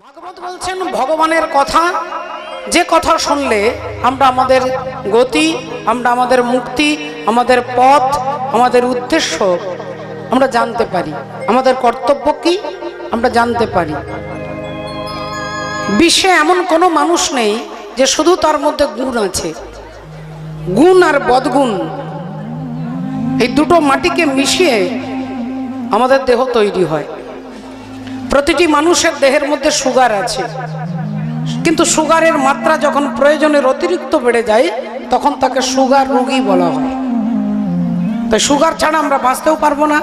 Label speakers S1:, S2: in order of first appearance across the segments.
S1: ভাগবত বলছেন ভগবানের কথা, যে কথা শুনলে আমরা আমাদের গতি, আমরা আমাদের মুক্তি, আমাদের পথ, আমাদের উদ্দেশ্য আমরা জানতে পারি, আমাদের কর্তব্য কি আমরা জানতে পারি। বিশ্বে এমন কোনো মানুষ নেই যে শুধু তার মধ্যে গুণ আছে। গুণ আর বদগুণ এই দুটো মাটিকে মিশিয়ে আমাদের দেহ তৈরি হয়। প্রতিটি মানুষের দেহের মধ্যে সুগার আছে, কিন্তু সুগারের মাত্রা যখন প্রয়োজনের অতিরিক্ত বেড়ে যায় তখন তাকে সুগার রোগী বলা হয়। তাই সুগার ছাড়া আমরা বাঁচতেও পারবো না,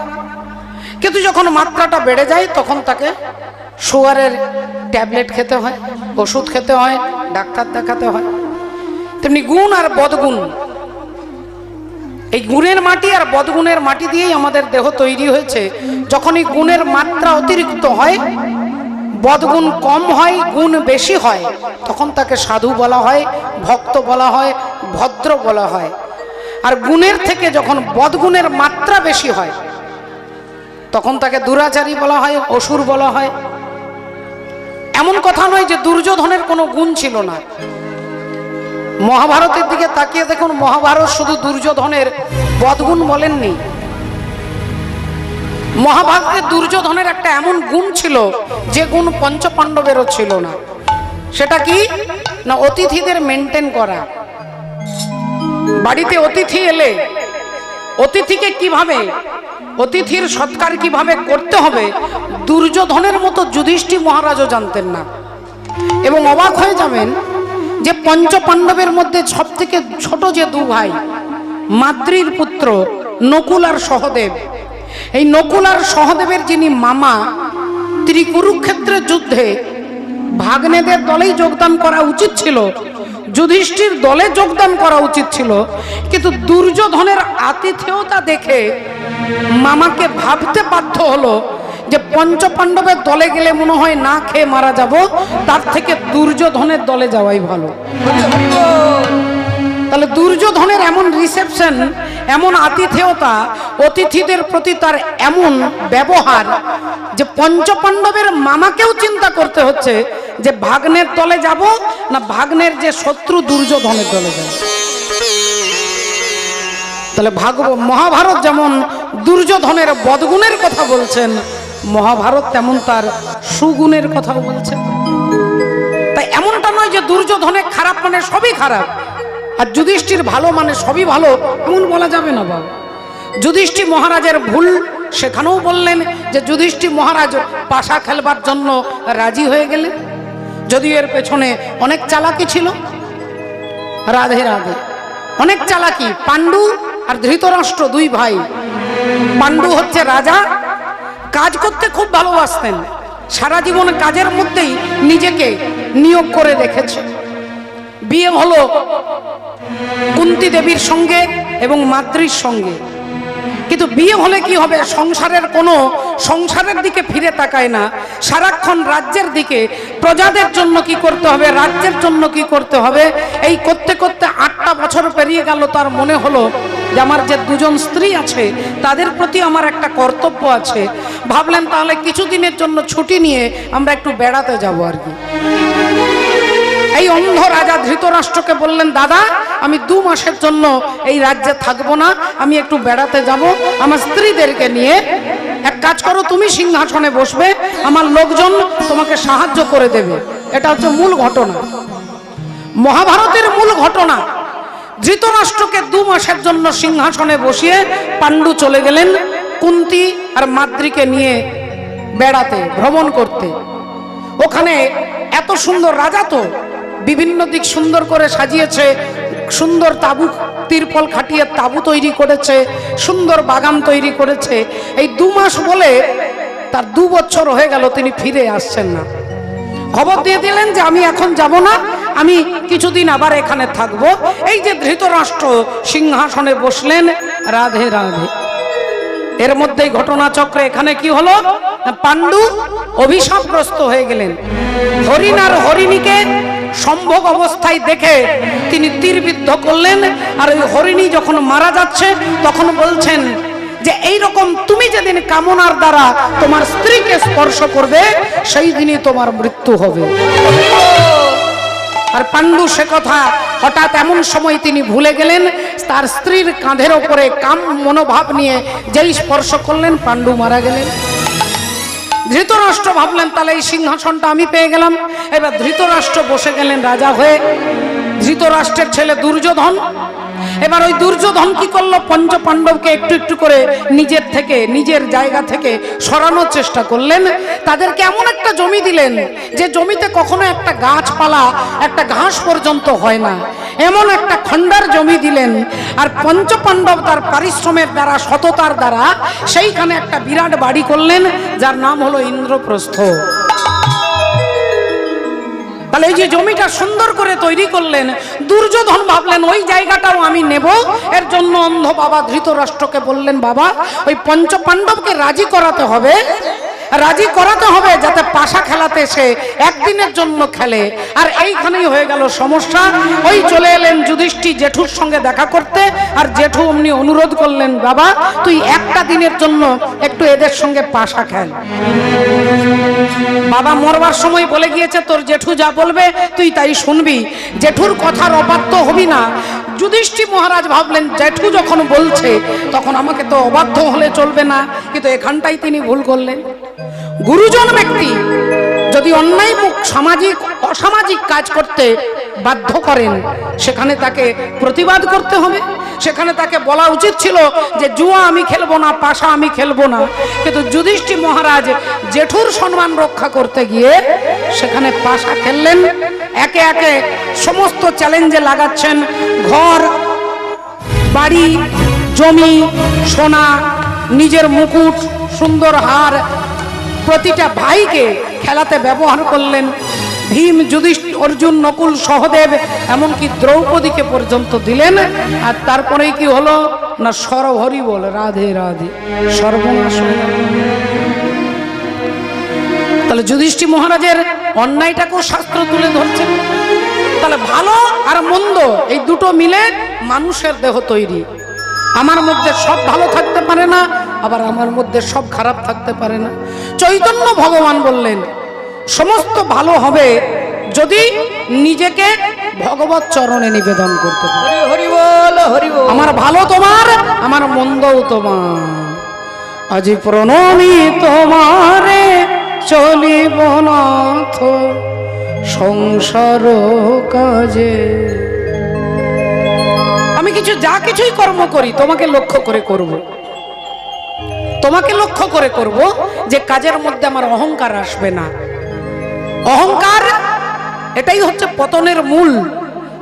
S1: কিন্তু যখন মাত্রাটা বেড়ে যায় তখন তাকে সুগারের ট্যাবলেট খেতে হয়, ওষুধ খেতে হয়, ডাক্তার দেখাতে হয়। তেমনি গুণ আর বদগুণ, এই গুণের মাটি আর বদগুণের মাটি দিয়েই আমাদের দেহ তৈরি হয়েছে। যখন এই গুণের মাত্রা অতিরিক্ত হয়, বদগুণ কম হয়, গুণ বেশি হয়, তখন তাকে সাধু বলা হয়, ভক্ত বলা হয়, ভদ্র বলা হয়। আর গুণের থেকে যখন বদগুণের মাত্রা বেশি হয় তখন তাকে দুরাচারী বলা হয়, অসুর বলা হয়। এমন কথা নয় যে দুর্যোধনের কোনো গুণ ছিল না। মহাভারতের দিকে তাকিয়ে দেখুন, মহাভারত শুধু দুর্যোধনের বদগুণ বলেননি। মহাভারতে দুর্যোধনের একটা এমন গুণ ছিল যে গুণ পঞ্চপাণ্ডবেরও ছিল না। সেটা কি না, অতিথিদের মেনটেন করা। বাড়িতে অতিথি এলে অতিথিকে কিভাবে, অতিথির সৎকার কিভাবে করতে হবে, দুর্যোধনের মতো যুধিষ্ঠির মহারাজও জানতেন না। এবং অবাক হয়ে যাবেন যে পঞ্চপাণ্ডবের মধ্যে সব থেকে ছোট যে দু ভাই, মাদ্রীর পুত্র নকুল আর সহদেব, এই নকুল আর সহদেবের যিনি মামা, ত্রিকুরুক্ষেত্রের যুদ্ধে ভাগ্নেদের দলেই যোগদান করা উচিত ছিল, যুধিষ্ঠির দলে যোগদান করা উচিত ছিল, কিন্তু দুর্যোধনের আতিথেয়তা দেখে মামাকে ভাবতে বাধ্য হলো যে পঞ্চপাণ্ডবের দলে গেলে মনে হয় না খেয়ে মারা যাব, তার থেকে দুর্যোধনের দলে যাওয়াই ভালো। তাহলে দুর্যোধনের এমন রিসেপশন, এমন আতিথেয়তা, অতিথিদের প্রতি তার এমন ব্যবহার যে পঞ্চপাণ্ডবের মামাকেও চিন্তা করতে হচ্ছে যে ভাগ্নের দলে যাব না ভাগ্নের যে শত্রু দুর্যোধনের দলে যাব। তাহলে মহাভারত যেমন দুর্যোধনের বদগুণের কথা বলছেন, মহাভারত তেমন তার সুগুণের কথাও বলছেন। তাই এমনটা নয় যে দুর্যোধনের খারাপ মানে সবই খারাপ আর যুধিষ্ঠির ভালো মানে সবই ভালো, এমন বলা যাবে না বাবা। যুধিষ্ঠির মহারাজের ভুল সেখানেও বললেন যে যুধিষ্ঠির মহারাজ পাশা খেলবার জন্য রাজি হয়ে গেলেন, যদিও এর পেছনে অনেক চালাকি ছিল। রাধে রাধে, অনেক চালাকি। পাণ্ডু আর ধৃতরাষ্ট্র দুই ভাই। পাণ্ডু হচ্ছে রাজা, কাজ করতে খুব ভালোবাসতেন, সারা জীবন কাজের মধ্যেই নিজেকে নিয়োগ করে রেখেছে। বিয়ে হলো কুন্তী দেবীর সঙ্গে এবং মাদ্রীর সঙ্গে, কিন্তু বিয়ে হলে কি হবে, সংসারের দিকে ফিরে তাকায় না, সারাক্ষণ রাজ্যের দিকে, প্রজাদের জন্য কি করতে হবে, রাজ্যের জন্য কি করতে হবে, এই করতে করতে 8টা বছর পেরিয়ে গেল। তার মনে হলো যে আমার যে দুজন স্ত্রী আছে তাদের প্রতি আমার একটা কর্তব্য আছে। ভাবলেন তাহলে কিছুদিনের জন্য ছুটি নিয়ে আমরা একটু বেড়াতে যাব আর কি। এই অন্ধ রাজা ধৃতরাষ্ট্রকে বললেন, দাদা আমি 2 মাসের জন্য এই রাজ্যে থাকবো না, আমি একটু বেড়াতে যাব আমার স্ত্রীদেরকে নিয়ে। এক কাজ করো, তুমি সিংহাসনে বসবে, আমার লোকজন তোমাকে সাহায্য করে দেবে। এটা হচ্ছে মূল ঘটনা, মহাভারতের মূল ঘটনা। ধৃতরাষ্ট্রকে 2 মাসের জন্য সিংহাসনে বসিয়ে পাণ্ডু চলে গেলেন কুন্তী আর মাদ্রীকে নিয়ে বেড়াতে, ভ্রমণ করতে। ওখানে এত সুন্দর রাজা, তো বিভিন্ন দিক সুন্দর করে সাজিয়েছে, সুন্দর তাবু, তিরপল খাটিয়ে তাবু তৈরি করেছে, সুন্দর বাগান তৈরি করেছে। এই 2 মাস বলে তার 2 বছর হয়ে গেল, তিনি ফিরে আসছেন না। খবর দিয়ে দিলেন যে আমি এখন যাব না, আমি কিছুদিন আবার এখানে থাকবো। এই যে ধৃতরাষ্ট্র সিংহাসনে বসলেন, রাধে রাধে। এর মধ্যেই ঘটনাচক্রে এখানে কি হলো, পাণ্ডু অভিশাপগ্রস্ত হয়ে গেলেন। হরিণ আর হরিণীকে সম্ভোগ অবস্থায় দেখে তিনি তীরবিদ্ধ করলেন। আর ওই হরিণী যখন মারা যাচ্ছে তখন বলছেন যে এই রকম তুমি যেদিন কামনার দ্বারা তোমার স্ত্রীকে স্পর্শ করবে সেই দিনই তোমার মৃত্যু হবে। আর পাণ্ডু সে কথা হঠাৎ এমন সময় তিনি ভুলে গেলেন, তার স্ত্রীর কাঁধের ওপরে কাম মনোভাব নিয়ে যেই স্পর্শ করলেন পাণ্ডু মারা গেলেন। ধৃতরাষ্ট্র ভাবলেন তাহলে এই সিংহাসনটা আমি পেয়ে গেলাম। এবার ধৃতরাষ্ট্র বসে গেলেন রাজা হয়ে। ধৃতরাষ্ট্রের ছেলে দুর্যোধন, এবার ওই দুর্যোধন কি করলো, পঞ্চ পাণ্ডবকে একটু একটু করে নিজের থেকে নিজের জায়গা থেকে সরানোর চেষ্টা করলেন। তাদেরকে এমন একটা জমি দিলেন যে জমিতে কখনো একটা গাছপালা একটা ঘাস পর্যন্ত হয় না, এমন একটা খণ্ডার জমি দিলেন। আর পঞ্চ পাণ্ডব তার পারিশ্রমের দ্বারা সততার দ্বারা সেইখানে একটা বিরাট বাড়ি করলেন যার নাম হলো ইন্দ্রপ্রস্থ। তাহলে এই যে জমিটা সুন্দর করে তৈরি করলেন, দুর্যোধন ভাবলেন ওই জায়গাটাও আমি নেব। এর জন্য অন্ধ বাবা ধৃতরাষ্ট্রকে বললেন, বাবা ওই পঞ্চ পাণ্ডবকে রাজি করাতে হবে, রাজি করাতে হবে যাতে পাশা খেলাতে সে একদিনের জন্য খেলে। আর এইখানেই হয়ে গেল সমস্যা। ওই চলে এলেন যুধিষ্ঠির জেঠুর সঙ্গে দেখা করতে, আর জেঠু অমনি অনুরোধ করলেন, বাবা তুই একটা দিনের জন্য একটু এদের সঙ্গে পাশা খেল। বাবা মরবার সময় বলে গিয়েছে তোর জেঠু যা বলবে তুই তাই শুনবি, জেঠুর কথার অবাধ্য হবি না। যুধিষ্ঠির মহারাজ ভাবলেন জেঠু যখন বলছে তখন আমাকে তো অবাধ্য হলে চলবে না, কিন্তু এখানটাই তিনি ভুল করলেন। গুরুজন ব্যক্তি যদি অন্যায় সামাজিক অসামাজিক কাজ করতে বাধ্য করেন সেখানে তাকে প্রতিবাদ করতে হবে। সেখানে তাকে বলা উচিত ছিল যে জুয়া আমি খেলবো না, পাশা আমি খেলবো না। কিন্তু যুধিষ্ঠির মহারাজ জেঠুর সম্মান রক্ষা করতে গিয়ে সেখানে পাশা খেললেন। একে একে সমস্ত চ্যালেঞ্জে লাগাচ্ছেন, ঘর বাড়ি জমি সোনা নিজের মুকুট সুন্দর হার প্রতিটা ভাইকে খেলাতে ব্যবহার করলেন। ভীম যুধিষ্ঠির অর্জুন নকুল সহদেব এমনকি দ্রৌপদীকে পর্যন্ত দিলেন। আর তারপরেই কি হলো না, সরহরি বল রাধে রাধে, সর্বনাশ হয়ে গেল। তাহলে যুধিষ্ঠির মহারাজের অন্যায়টাকেও শাস্ত্র তুলে ধরছেন। তাহলে ভালো আর মন্দ এই দুটো মিলে মানুষের দেহ তৈরি। আমার মধ্যে সব ভালো থাকতে পারে না, আবার আমার মধ্যে সব খারাপ থাকতে পারে না। চৈতন্য ভগবান বললেন সমস্ত ভালো হবে যদি নিজেকে ভগবত চরণে নিবেদন করতে পারে। হরি বল হরি বল। আমার ভালো তোমার, আমার মন্দও তোমার। আজি প্রণমি তোমারে চলিব নাথ সংসার কাজে। আমি কিছু যা কিছুই কর্ম করি তোমাকে লক্ষ্য করে করব, তোমাকে লক্ষ্য করে করব, যে কাজের মধ্যে আমার অহংকার আসবে না। অহংকার এটাই হচ্ছে পতনের মূল।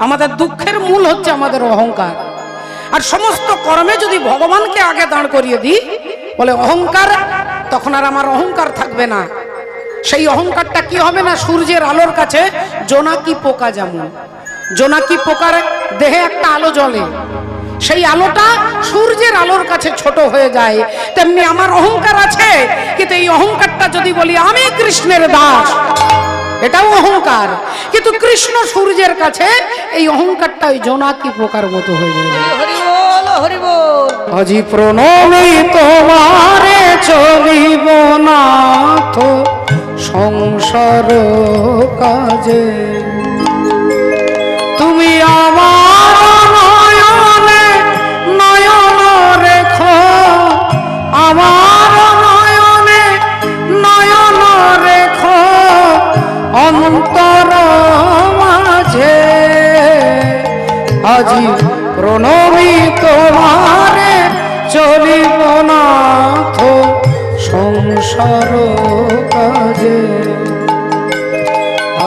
S1: আমাদের দুঃখের মূল হচ্ছে আমাদের অহংকার। আর সমস্ত কর্মে যদি ভগবানকে আগে দাঁড় করিয়ে দিই বলে অহংকার, তখন আর আমার অহংকার থাকবে না। সেই অহংকারটা কি হবে না, সূর্যের আলোর কাছে জোনাকি পোকা, যেমন জোনাকি পোকার দেহে একটা আলো জ্বলে, সেই আলোটা সূর্যের আলোর কাছে ছোট হয়ে যায়। তেমনি আমার অহংকার আছে, কিন্তু এই অহংকারটা যদি বলি আমি কৃষ্ণের দাস, এটাও অহংকার। কিন্তু কৃষ্ণ সূর্যের কাছে এই অহংকারটা ওই জোনাকি পোকার মতো হয়ে যায়। হরি বল হরি বল। আজি প্রণমি তোমারে চলিব নাথ সংসার কাজে। তুমি আমার নয়নে নয়ন রেখো, আমার নয়নে নয়ন রেখো অন্তর মাঝে। আজি প্রণমি তোমারে চলিব নাথ সংসার কাজে।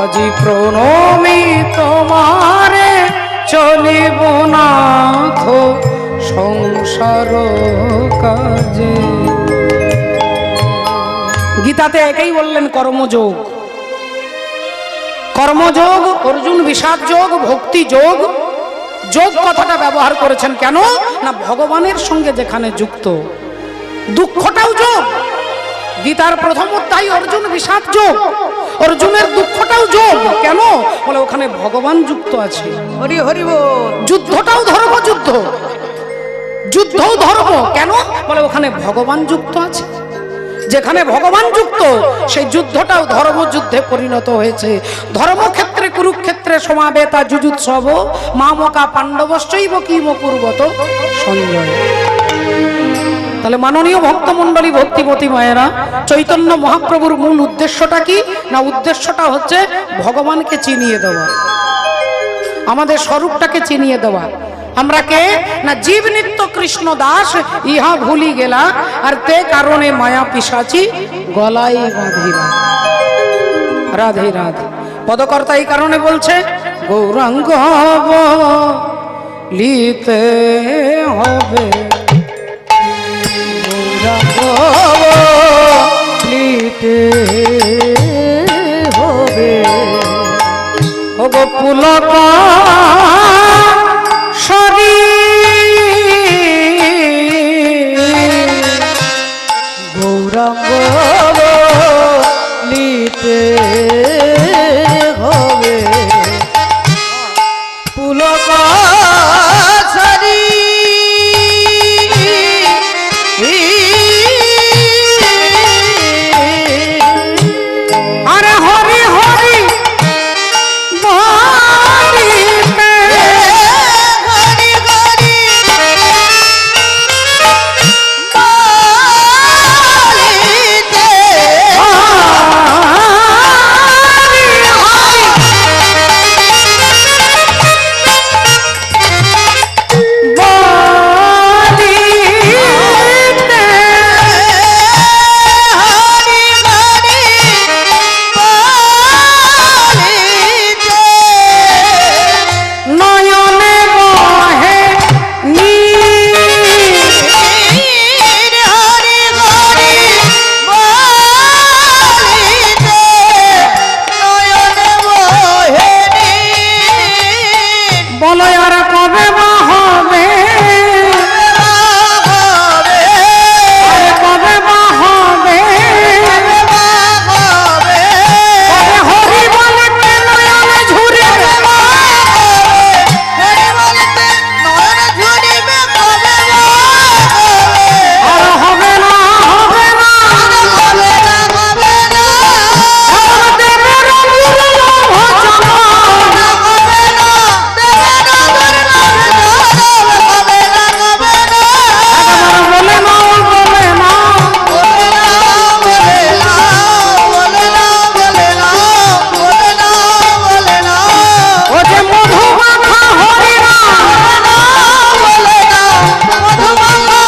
S1: আজি প্রণমি তোমারে চলিব নাথ সংসার কাজে। গীতাতে এটাই বললেন কর্মযোগ। কর্মযোগ, অর্জুন বিষাদ যোগ, ভক্তি যোগ। যোগ কথাটা ব্যবহার করেছেন কেন না, ভগবানের সঙ্গে যেখানে যুক্ত, দুঃখটাও যোগ। গীতার প্রথম অধ্যায় অর্জুন বিষাদ যোগ, অর্জুনের দুঃখটাও যোগ। কেন বলে ওখানে ভগবান যুক্ত আছে। হরি হরি বল। যুদ্ধটাও ধর্মযুদ্ধ, যুদ্ধও ধর্ম। কেন? বলে ওখানে ভগবান যুক্ত আছে। যেখানে ভগবান যুক্ত সেই যুদ্ধটাও ধর্মযুদ্ধে পরিণত হয়েছে। ধর্মক্ষেত্রে কুরুক্ষেত্রে সমাবেতা যুযুৎসব মামকা পাণ্ডবশ্চৈব কিম পূর্বত সঞ্জয়। তাহলে মাননীয় ভক্তমণ্ডলী, ভক্তিমতী মায়েরা, চৈতন্য মহাপ্রভুর মূল উদ্দেশ্যটা কি? না, উদ্দেশ্যটা হচ্ছে ভগবানকে চিনিয়ে দেওয়া, আমাদের স্বরূপটাকে চিনিয়ে দেওয়া। আমরা কে? না জীব নিত্য কৃষ্ণ দাস ইহা ভুলি গেলা, আর তে কারণে মায়া পিশাচি গলায় বাঁধিরা। রাধে রাধে। পদকর্তা এই কারণে বলছে গৌরাঙ্গ লিতে হবে, লিতে হবে ওগো পুলক শরী গৌরাঙ্গ লিতে হবে পুলক শরী। আরে হরি হরি বলিতে, হরি হরি বলিতে, হরি হরি বলিতে, হরি হরি বলিতে, নয়নে বহে নীর, হরি হরি বলিতে, নয়নে বহে নীর। বলো আর কবে বা হবে, আরে কবে বা হবে, কবে হরি বলিতে নয়নে ঝুরিবে, হরি বলিতে নয়নে ঝুরিবে, কবে আর হবে না, হবে না, হবে না, হবে না, দেবের দুর্লভ ভজন, হবে না, দেবের দুর্লভ ভজন, হবে না, হবে না, একবার বলে নাও, বলে নাও, বলে নাও, বলে নাও, বলে নাও, বলে নাও, বলে নাও, বলে নাও, ও যে মধু মাখা হরি নাম, বলে নাও, মধু মাখা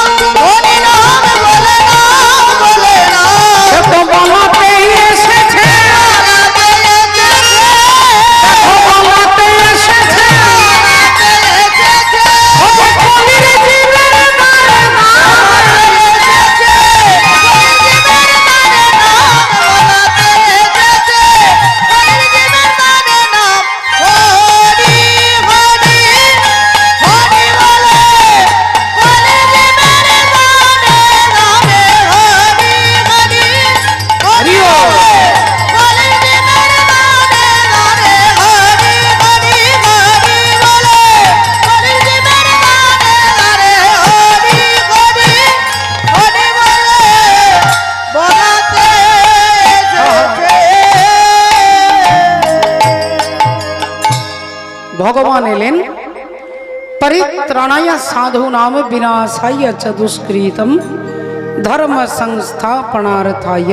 S1: হরি নাম, বলে নাও, বলে নাও, সে তো বলাতে এসেছে, দেখো বলাতে এসেছে, ও যে কলির জীবের দ্বারে নাম এসেছে, কলির জীবের দ্বারে নাম বলাতে এসেছে, কলির জীবের দ্বারে নাম হরি হরি হরি বলে, কলির জীবের দ্বারে নামে হরি হরি হরি বলে, কলির জীবের দ্বারে নামে হরি হরি হরি বলে, কলির জীবের দ্বারে হরি হরি হরি বলে বলাতে এসেছে। ভগবান এলেন परित्राणाय साधूनां विनाशाय च दुष्कृतं धर्म संस्थापनार्थाय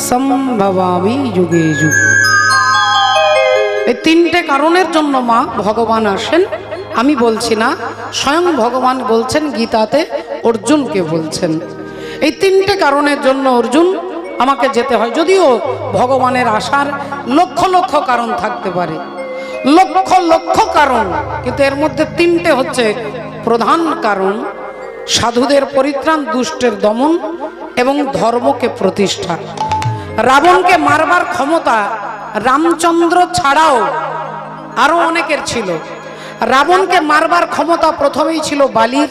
S1: संभवामि युगे युगे। এই তিনটে কারণের জন্য মা ভগবান আসেন। আমি বলছি না, স্বয়ং ভগবান বলছেন গীতাতে, অর্জুনকে বলছেন এই তিনটে কারণের জন্য অর্জুন আমাকে যেতে হয়। যদিও ভগবানের আসার লক্ষ লক্ষ কারণ থাকতে পারে, লক্ষ লক্ষ কারণ, কিন্তু এর মধ্যে তিনটে হচ্ছে প্রধান কারণ: সাধুদের পরিত্রাণ, দুষ্টের দমন এবং ধর্মকে প্রতিষ্ঠা। রাবণকে মারবার ক্ষমতা রামচন্দ্র ছাড়াও আরো অনেকের ছিল। রাবণকে মারবার ক্ষমতা প্রথমেই ছিল বালির।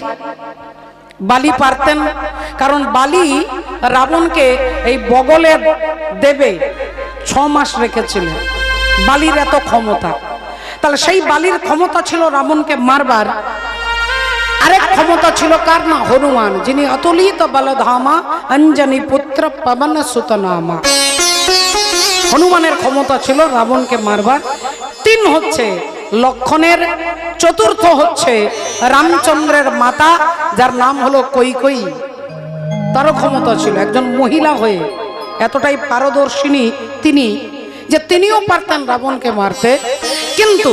S1: বালি পারতেন, কারণ বালি রাবণকে এই বগলে দেবে 6 মাস রেখেছিলেন। বালির এত ক্ষমতা, তাহলে সেই বালির ক্ষমতা ছিল রাবণকে মারবার। আরেক ক্ষমতা ছিল কার? না হনুমান, যিনি অতুলিত বলধামা অঞ্জনী পুত্র পবন সুত নামা। হনুমানের ক্ষমতা ছিল রাবণকে মারবার। তিন হচ্ছে লক্ষণের, চতুর্থ হচ্ছে রামচন্দ্রের মাতা যার নাম হলো কৈকেয়ী, তারও ক্ষমতা ছিল একজন মহিলা হয়ে। এতটাই পারদর্শিনী তিনি যে তিনিও পারতেন রাবণকে মারতে। কিন্তু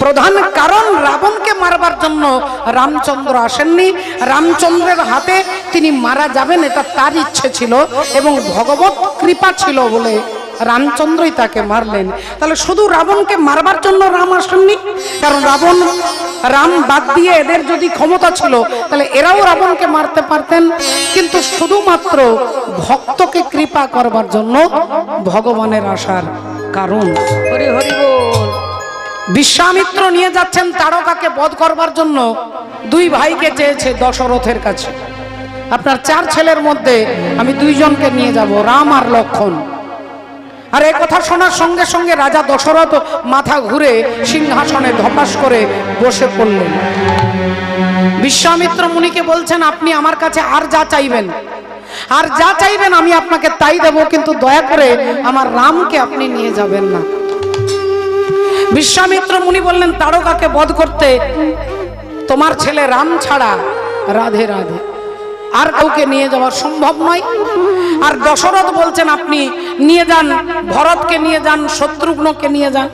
S1: প্রধান কারণ রাবণকে মারবার জন্য রামচন্দ্র আসেননি। রামচন্দ্রের হাতে তিনি মারা যাবেন এটা তার ইচ্ছে ছিল এবং ভগবত কৃপা ছিল বলে রামচন্দ্রই তাকে মারলেন। তাহলে শুধু রাবণকে মারবার জন্য রাম আসেননি, কারণ রাম বাদ দিয়ে এদের যদি ক্ষমতা ছিল তাহলে এরাও রাবণকে মারতে পারতেন। কিন্তু শুধুমাত্র ভক্তকে কৃপা করবার জন্য ভগবানের আসার কারণ। হরি হরি বল। বিশ্বামিত্র নিয়ে যাচ্ছেন তারকাকে বধ করবার জন্য। দুই ভাইকে চেয়েছে দশরথের কাছে, আপনার 4 ছেলের মধ্যে আমি 2 জনকে নিয়ে যাব, রাম আর লক্ষণ। আর এই কথা শোনার সঙ্গে সঙ্গে রাজা দশরথ মাথা ঘুরে সিংহাসনে ধপাস করে বসে পড়লেন। বিশ্বামিত্র মুনিকে বলছেন, আপনি আমার কাছে আর যা চাইবেন আমি আপনাকে তাই দেব, কিন্তু দয়া করে আমার রামকে আপনি নিয়ে যাবেন না। বিশ্বামিত্র মুনি বললেন, তারকাকে বধ করতে তোমার ছেলে রাম ছাড়া রাধে রাধে আর কাউকে নিয়ে যাওয়া সম্ভব নয়। আর দশরথ বলছেন, আপনি নিয়ে যান, ভরতকে নিয়ে যান, শত্রুঘ্নকে নিয়ে যান,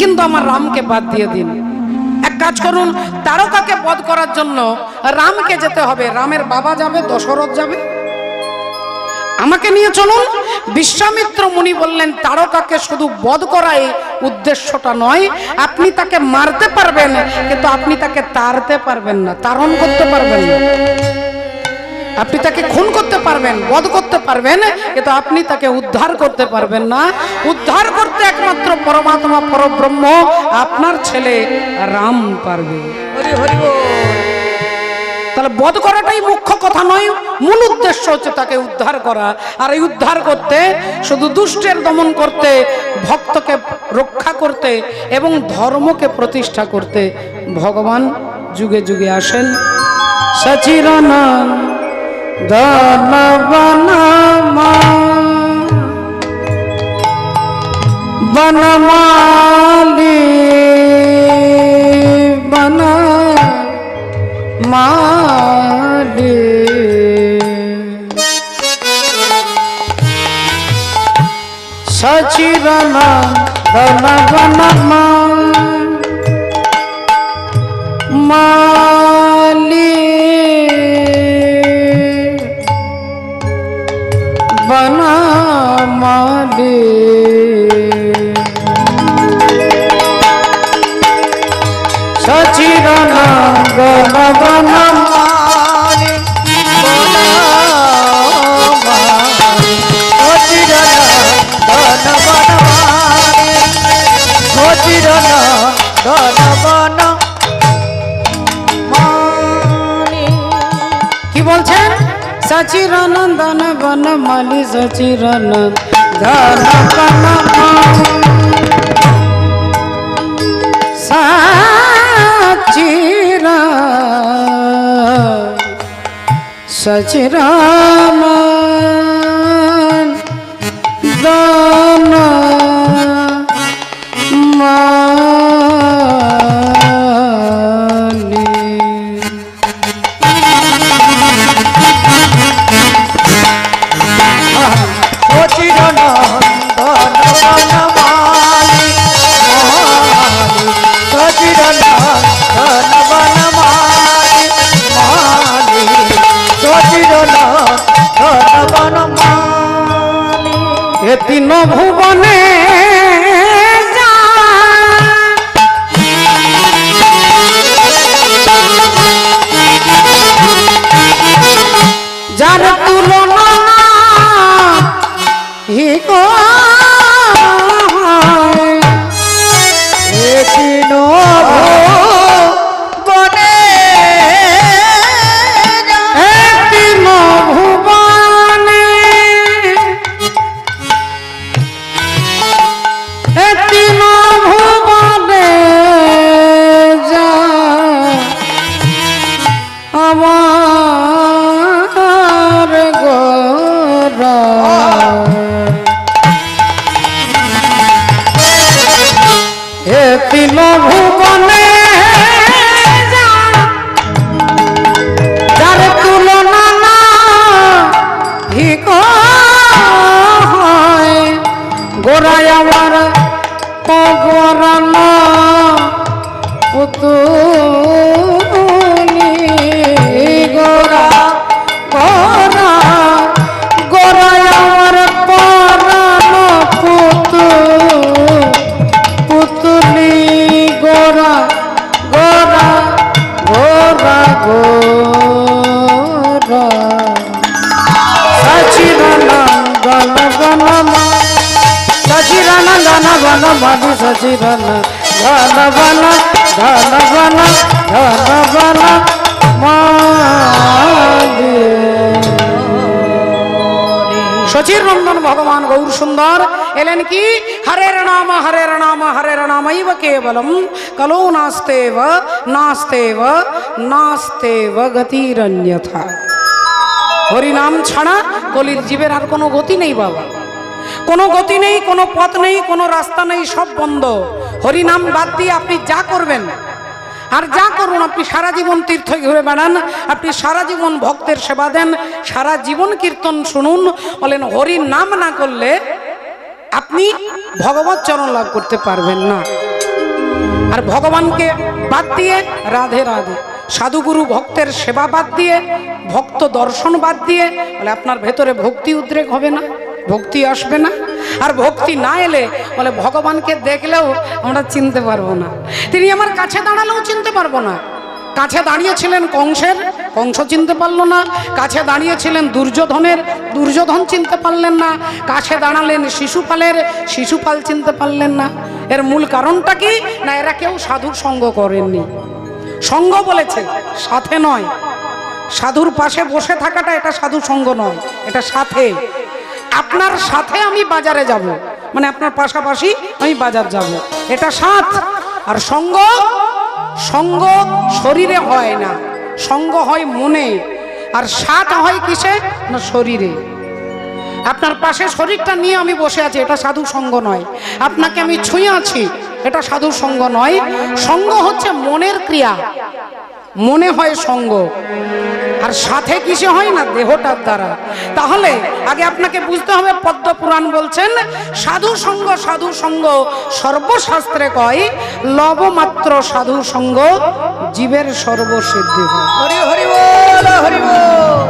S1: কিন্তু আমার রামকে বাদ দিয়ে দিন। এক কাজ করুন, তারকাকে বধ করার জন্য রামকে যেতে হবে, রামের বাবা যাবে, দশরথ যাবে, আমাকে নিয়ে চলুন। বিশ্বামিত্র মুনি বললেন, তারকাকে শুধু বধ করাই উদ্দেশ্যটা নয়, আপনি তাকে মারতে পারবেন কিন্তু আপনি তাকে তাড়তে পারবেন না, তাড়ন করতে পারবেন না। আপনি তাকে খুন করতে পারবেন, বধ করতে পারবেন, কিন্তু আপনি তাকে উদ্ধার করতে পারবেন না। উদ্ধার করতে একমাত্র পরমাত্মা পরব্রহ্ম আপনার ছেলে রাম পারবে। হরি হরি বল। তাহলে বধ করাটাই মুখ্য কথা নয়, মূল উদ্দেশ্য হচ্ছে তাকে উদ্ধার করা। আর এই উদ্ধার করতে শুধু দুষ্টের দমন করতে, ভক্তকে রক্ষা করতে এবং ধর্মকে প্রতিষ্ঠা করতে ভগবান যুগে যুগে আসেন। সচিরানন্দ বনমালী মালি সচিরানন্দ মালি বনমালি সচিরানন্দ বনমালি কি বলছেন? সচিরানন্দন বনমালী সচিরানন্দন বনমালী সচিরানন্দন মালী। এ তিন ভুবনে যার তুলনা হি গো এ তিন ভুবনে হে তিল ভুবনে যার তুলনা না হিক গোড়ায় আমার পগরানো পুতুলি গোড়া গোড়া গোড়ায় আমার পরানো পুতুলি গোড়া গোড়া গোড়া গোড়া সচিদানন্দন সচিদানন্দন বন মধু সচিদানন্দন ধন বন ধন বন ধন বন সচির নন্দন ভগবান গৌর সুন্দর এলেন কি হরের নাম হরের নাম হরের নামৈব কেবলম কলো নাস্তেব নাস্তেব নাস্তেব গতিরন্যথা। হরি নাম ছাড়া কলির জীবের আর কোনো গতি নেই বাবা, কোনো গতি নেই, কোনো পথ নেই, কোনো রাস্তা নেই, সব বন্ধ। হরি নাম বাদ দিয়ে আপনি যা করবেন আর যা করুন, আপনি সারা জীবন তীর্থ ঘুরে বেড়ান, আপনি সারা জীবন ভক্তের সেবা দেন, সারা জীবন কীর্তন শুনুন, বলেন হরি নাম না করলে আপনি ভগবত চরণ লাভ করতে পারবেন না। আর ভগবানকে বাদ দিয়ে রাধে রাধে, সাধুগুরু ভক্তের সেবা বাদ দিয়ে, ভক্ত দর্শন বাদ দিয়ে, বলে আপনার ভেতরে ভক্তি উদ্রেক হবে না, ভক্তি আসবে না। আর ভক্তি না এলে বলে ভগবানকে দেখলেও আমরা চিনতে পারবো না, তিনি আমার কাছে দাঁড়ালেও চিনতে পারবো না। কাছে দাঁড়িয়েছিলেন কংসের, কংস চিনতে পারলো না। কাছে দাঁড়িয়েছিলেন দুর্যোধনের, দুর্যোধন চিনতে পারলেন না। কাছে দাঁড়ালেন শিশুপালের, শিশুপাল চিনতে পারলেন না। এর মূল কারণটা কি না, এরা কেউ সাধুর সঙ্গ করেননি। সঙ্গ বলেছে, সাথে নয়। সাধুর পাশে বসে থাকাটা এটা সাধু সঙ্গ নয়, এটা সাথে। আপনার সাথে আমি বাজারে যাব, মানে আপনার পাশাপাশি আমি বাজার যাব, এটা সাথ। আর সঙ্গ, সঙ্গ শরীরে হয় না, সঙ্গ হয় মনে। আর সাথ হয় কিসে না, শরীরে। আপনার পাশে শরীরটা নিয়ে আমি বসে আছি, এটা সাধু সঙ্গ নয়। আপনাকে আমি ছুঁয়ে আছি, এটা সাধু সঙ্গ নয়। সঙ্গ হচ্ছে মনের ক্রিয়া, মনে হয় সঙ্গ। আর সাথে কিসে হয় না, দেহটার দ্বারা। তাহলে আগে আপনাকে বুঝতে হবে, পদ্ম পুরাণ বলছেন সাধু সঙ্গ, সাধু সঙ্গ সর্বশাস্ত্রে কয় লবমাত্র সাধু সঙ্গ জীবের সর্বসিদ্ধি হয়।
S2: হরি হরি বল, হরি বল।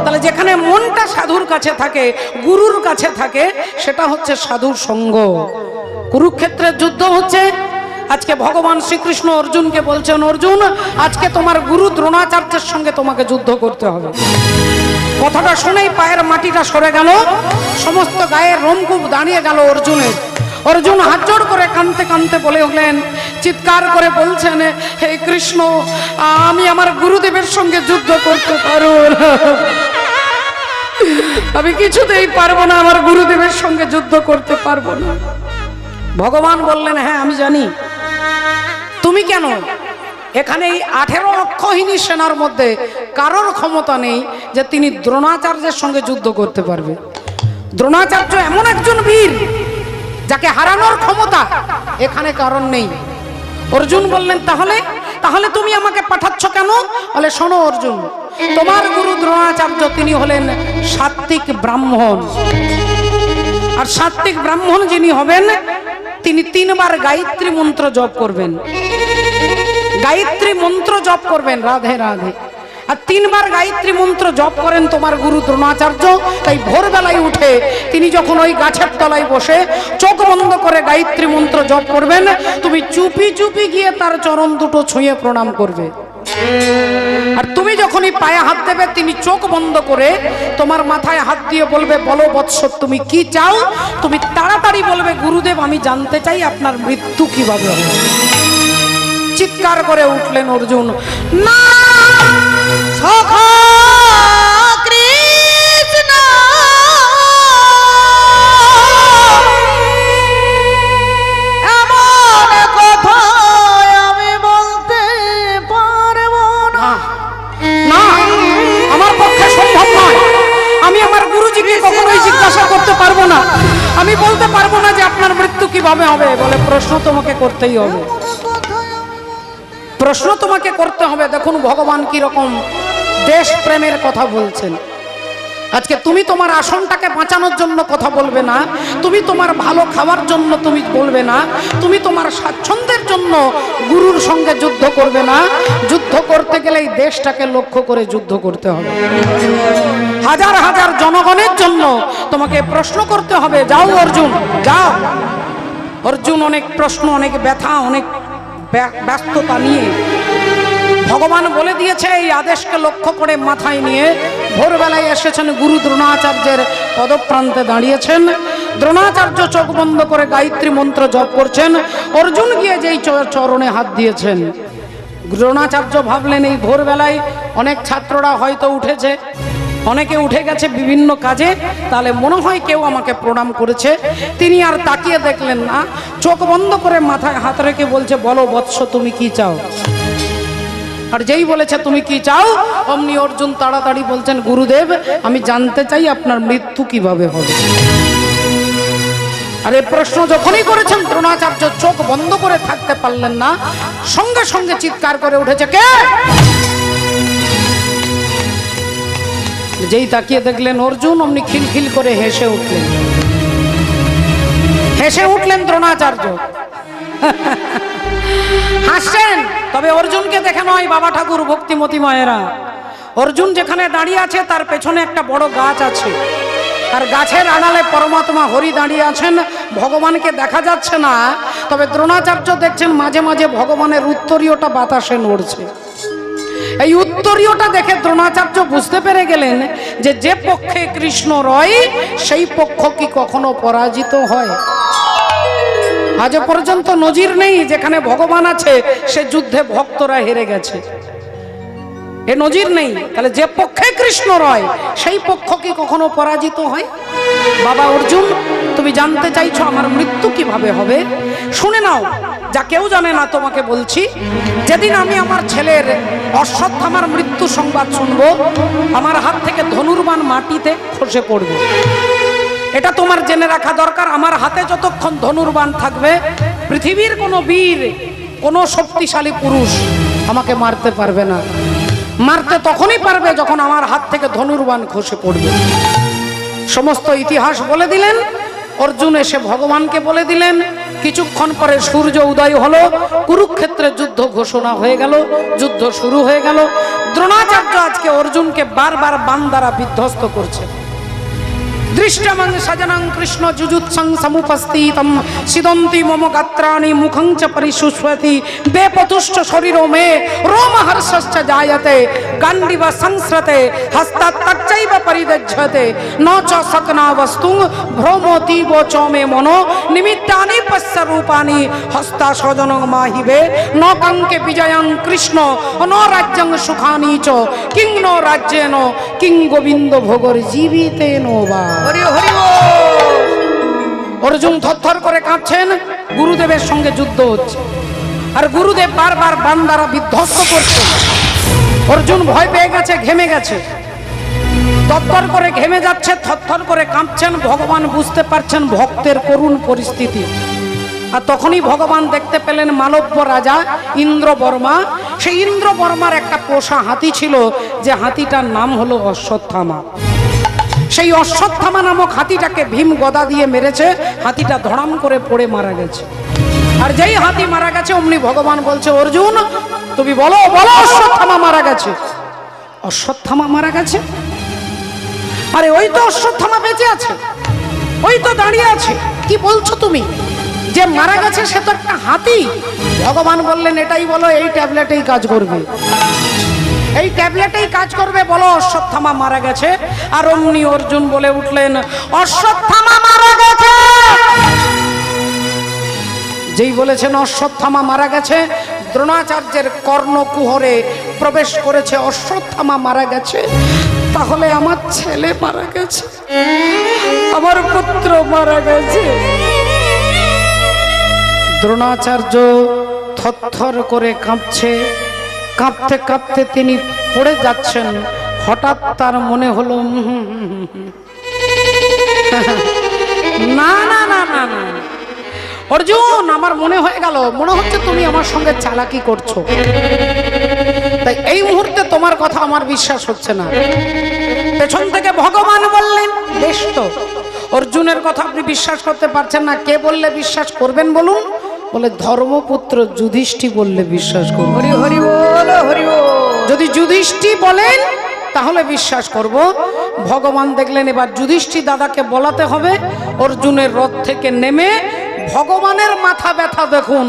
S1: তাহলে যেখানে মনটা সাধুর কাছে থাকে, গুরুর কাছে থাকে, সেটা হচ্ছে সাধুর সঙ্গ। কুরুক্ষেত্রের যুদ্ধ হচ্ছে, আজকে ভগবান শ্রীকৃষ্ণ অর্জুনকে বলছেন, অর্জুন আজকে তোমার গুরু দ্রোণাচার্যের সঙ্গে তোমাকে যুদ্ধ করতে হবে। কথাটা শুনেই পায়ের মাটিটা সরে গেল, সমস্ত গায়ের রোমকূপ দাঁড়িয়ে গেল অর্জুনের। অর্জুন হাত জোড় করে কাঁদতে কাঁদতে বলে উঠলেন, চিৎকার করে বলছেন, হে কৃষ্ণ আমি আমার গুরুদেবের সঙ্গে যুদ্ধ করতে পারবো না, আমি কিছুতেই পারবো না, আমার গুরুদেবের সঙ্গে যুদ্ধ করতে পারবো না। ভগবান বললেন, হ্যাঁ আমি জানি। তুমি কেন? এখানে এই 18 অক্ষহীনী সেনার মধ্যে কারোর ক্ষমতা নেই যে তিনি দ্রোণাচার্যের সঙ্গে যুদ্ধ করতে পারবে। দ্রোণাচার্য এমন একজন বীর যাকে হারানোর ক্ষমতা এখানে কারণ নেই। অর্জুন বললেন, তাহলে তাহলে তুমি আমাকে পাঠাচ্ছ কেন? বলে, শোনো অর্জুন, তোমার গুরু দ্রোণাচার্য তিনি হলেন সাত্ত্বিক ব্রাহ্মণ। আর সাত্ত্বিক ব্রাহ্মণ যিনি হবেন, তিনি 3 বার গায়ত্রী মন্ত্র জপ করবেন। গায়ত্রী মন্ত্র জপ করবেন, রাধে রাধে। আর 3 বার গায়ত্রী মন্ত্র জপ করেন তোমার গুরু দ্রোণাচার্য। তাই ভোরবেলায় উঠে তিনি যখন ওই গাছের তলায় বসে চোখ বন্ধ করে গায়ত্রী মন্ত্র জপ করবেন, তুমি চুপি চুপি গিয়ে তার চরণ দুটো ছুঁয়ে প্রণাম করবে। আর তুমি যখনই পায়ে হাত দেবে, তিনি চোখ বন্ধ করে তোমার মাথায় হাত দিয়ে বলবে, বলো বৎস তুমি কি চাও? তুমি তাড়াতাড়ি বলবে, গুরুদেব আমি জানতে চাই আপনার মৃত্যু কিভাবে হবে। চিৎকার করে উঠলেন অর্জুন, না
S2: সখা কৃষ্ণ এমন কথা আমি বলতে পারবো না।
S1: না, আমার পক্ষে সম্ভব নয়। আমি আমার গুরুজিকে কখনোই জিজ্ঞাসা করতে পারবো না। আমি বলতে পারবো না যে আপনার মৃত্যু কিভাবে হবে। বলে, প্রশ্ন তোমাকে করতেই হবে। প্রশ্ন তোমাকে করতে হবে। দেখুন ভগবান কি রকম দেশ প্রেমের কথা বলছেন। আজকে তুমি তোমার আসনটাকে বাঁচানোর জন্য কথা বলবে না, তুমি তোমার ভালো খাওয়ার জন্য তুমি বলবে না, তুমি তোমার স্বাচ্ছন্দ্যের জন্য গুরুর সঙ্গে যুদ্ধ করবে না। যুদ্ধ করতে গেলে এই দেশটাকে লক্ষ্য করে যুদ্ধ করতে হবে। হাজার হাজার জনগণের জন্য তোমাকে প্রশ্ন করতে হবে। যাও অর্জুন, যাও। অর্জুন অনেক প্রশ্ন, অনেক ব্যথা, অনেক ব্যস্ততা নিয়ে ভগবান বলে দিয়েছে এই আদেশকে লক্ষ্য করে মাথায় নিয়ে ভোরবেলায় এসেছেন গুরু দ্রোণাচার্যের পদপ্রান্তে দাঁড়িয়েছেন। দ্রোণাচার্য চোখ বন্ধ করে গায়ত্রী মন্ত্র জপ করছেন। অর্জুন গিয়ে যেই চরণে হাত দিয়েছেন, দ্রোণাচার্য ভাবলেন এই ভোরবেলায় অনেক ছাত্ররা হয়তো উঠেছে, অনেকে উঠে গেছে বিভিন্ন কাজে, তাহলে মনে হয় কেউ আমাকে প্রণাম করেছে। তিনি আর তাকিয়ে দেখলেন না, চোখ বন্ধ করে মাথায় হাত রেখে বলছে, বলো বৎস তুমি কি চাও? আর যেই বলেছে তুমি কি চাও, অমনি অর্জুন তাড়াতাড়ি বলছেন, গুরুদেব আমি জানতে চাই আপনার মৃত্যু কিভাবে হবে। আর এই প্রশ্ন যখনই করেছেন দ্রোণাচার্য চোখ বন্ধ করে থাকতে পারলেন না, সঙ্গে সঙ্গে চিৎকার করে উঠেছে, কে? যেই তাকিয়ে দেখলেন অর্জুন, অমনি খিলখিল করে হেসে উঠলেন। হেসে উঠলেন দ্রোণাচার্য, হাসছেন। তবে অর্জুনকে দেখে নয় বাবা ঠাকুর ভক্তিমতী মায়েরা। অর্জুন যেখানে দাঁড়িয়ে আছে তার পেছনে একটা বড় গাছ আছে, আর গাছের আড়ালে পরমাত্মা হরি দাঁড়িয়ে আছেন। ভগবানকে দেখা যাচ্ছে না, তবে দ্রোণাচার্য দেখছেন মাঝে মাঝে ভগবানের উত্তরীয়টা বাতাসে নড়ছে। এই উত্তরীয়টা দেখে দ্রোণাচার্য বুঝতে পেরে গেলেন যে যে পক্ষে কৃষ্ণ রয় সেই পক্ষ কি কখনো পরাজিত হয়? আজ পর্যন্ত নজির নেই যেখানে ভগবান আছে সে যুদ্ধে ভক্তরা হেরে গেছে, এ নজির নেই। তাহলে যে পক্ষে কৃষ্ণ রয় সেই পক্ষ কি কখনো পরাজিত হয়? বাবা অর্জুন, তুমি জানতে চাইছো আমার মৃত্যু কিভাবে হবে? শুনে নাও, যা কেউ জানে না তোমাকে বলছি। যেদিন আমি আমার ছেলের অশ্বত্থামার মৃত্যু সংবাদ শুনবো, আমার হাত থেকে ধনুর্বাণ মাটিতে খসে পড়বে। এটা তোমার জেনে রাখা দরকার। আমার হাতে যতক্ষণ ধনুর্বাণ থাকবে, পৃথিবীর কোনো বীর, কোনো শক্তিশালী পুরুষ আমাকে মারতে পারবে না। মারতে তখনই পারবে যখন আমার হাত থেকে ধনুর্বাণ খসে পড়বে। সমস্ত ইতিহাস বলে দিলেন। অর্জুন এসে ভগবানকে বলে দিলেন। কিছুক্ষণ পরে সূর্য উদয় হলো, কুরুক্ষেত্রে যুদ্ধ ঘোষণা হয়ে গেল, যুদ্ধ শুরু হয়ে গেল। দ্রোণাচার্য আজকে অর্জুনকে বারবার বাণ দ্বারা বিধ্বস্ত করছে। দৃষ্টমং সজনং কৃষ্ণ যুজুৎসং সমুপস্থিতম সিদন্তি মম গাত্রাণি মুখং চ পরিশুষ্বতি বেপতুশ্চ শরীরো মে রোমহর্ষশ্চ জায়তে গান্ডিব সংস্রতে হস্তাৎ তচ্চৈব পরিদজ্যতে ন চ সকনা বস্তু ভ্রমতীব চ মে মনো নিমিত্তানি পশ্য রূপানি হস্তা সজনং মাহিবে ন কাঙ্কে বিজয়ং কৃষ্ণ ন রাজ্যং সুখানি চ কিং ন রাজ্যেন কিং গোবিন্দ ভোগর জীবিতেন বা।
S2: হরি হরি বল।
S1: অর্জুন থরথর করে কাঁপছেন, গুরুদেবের সঙ্গে যুদ্ধ হচ্ছে, আর গুরুদেব বারবার বাণ দ্বারা বিধ্বস্ত করছে। অর্জুন ভয় পেয়ে গেছে, ঘেমে গেছে, তরতর করে ঘেমে যাচ্ছে, থরথর করে কাঁপছেন। ভগবান বুঝতে পারছেন ভক্তের করুণ পরিস্থিতি। আর তখনই ভগবান দেখতে পেলেন মালব্য রাজা ইন্দ্রবর্মা। সেই ইন্দ্রবর্মার একটা পোষা হাতি ছিল, যে হাতিটার নাম হলো অশ্বত্থামা। সেই অশ্বত্থামা নামক হাতিটাকে ভীম গদা দিয়ে মেরেছে। হাতিটা ধড়াম করে পড়ে মারা গেছে। আর যেই হাতি মারা গেছে অমনি ভগবান বলছে, অর্জুন তুমি বলো, বলো অশ্বত্থামা মারা গেছে। অশ্বত্থামা মারা গেছে? আরে ওই তো অশ্বত্থামা বেঁচে আছে, ওই তো দাঁড়িয়ে আছে, কি বলছো তুমি? যে মারা গেছে সে তো একটা হাতি। ভগবান বললেন, এটাই বলো, এই ট্যাবলেটেই কাজ করবে, এই ট্যাবলেটেই কাজ করবে, বলো অশ্বত্থামা মারা গেছে। আর অমনি অর্জুন বলে উঠলেন, অশ্বত্থামা মারা গেছে। যেই বলেছেন অশ্বত্থামা মারা গেছে, দ্রোণাচার্যের কর্ণকুহরে প্রবেশ করেছে, অশ্বত্থামা মারা গেছে। তাহলে আমার ছেলে মারা গেছে, আমার পুত্র মারা গেছে। দ্রোণাচার্য থরথর করে কাঁপছে, কাঁপতে কাঁপতে তিনি পড়ে যাচ্ছেন। হঠাৎ তার মনে হলো, না না না না না, অর্জুন আমার মনে হয়ে গেল, মনে হচ্ছে তুমি আমার সঙ্গে চালাকি করছো, তাই এই মুহূর্তে তোমার কথা আমার বিশ্বাস হচ্ছে না। পেছন থেকে ভগবান বললেন, বেশ তো, অর্জুনের কথা আপনি বিশ্বাস করতে পারছেন না, কে বললে বিশ্বাস করবেন বলুন? বলে ধর্মপুত্র যুধিষ্ঠির বললে বিশ্বাস করব।
S2: হরি হরি বল, হরি বল।
S1: যদি যুধিষ্ঠির বলেন তাহলে বিশ্বাস করব। ভগবান দেখলেন এবার যুধিষ্ঠির দাদাকে বলাতে হবে। অর্জুনের রথ থেকে নেমে ভগবানের মাথা ব্যথা দেখুন,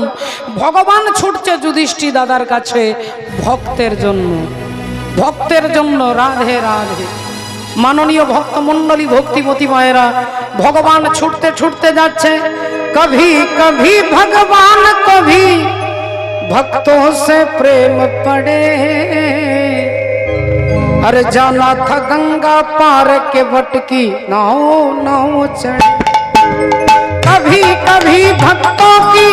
S1: ভগবান ছুটছে যুধিষ্ঠির দাদার কাছে ভক্তের জন্য, ভক্তের জন্য। রাধে রাধে। মাননীয় ভক্ত মণ্ডলী, ভক্তিমতী মায়েরা, ভগবান ছুটতে ছুটতে যাচ্ছে। কভি কভি ভগবান কভি भक्तों से प्रेम पड़े, अरे जाना था गंगा पार के वट की नाव नाव चढ़े। कभी कभी भक्तों की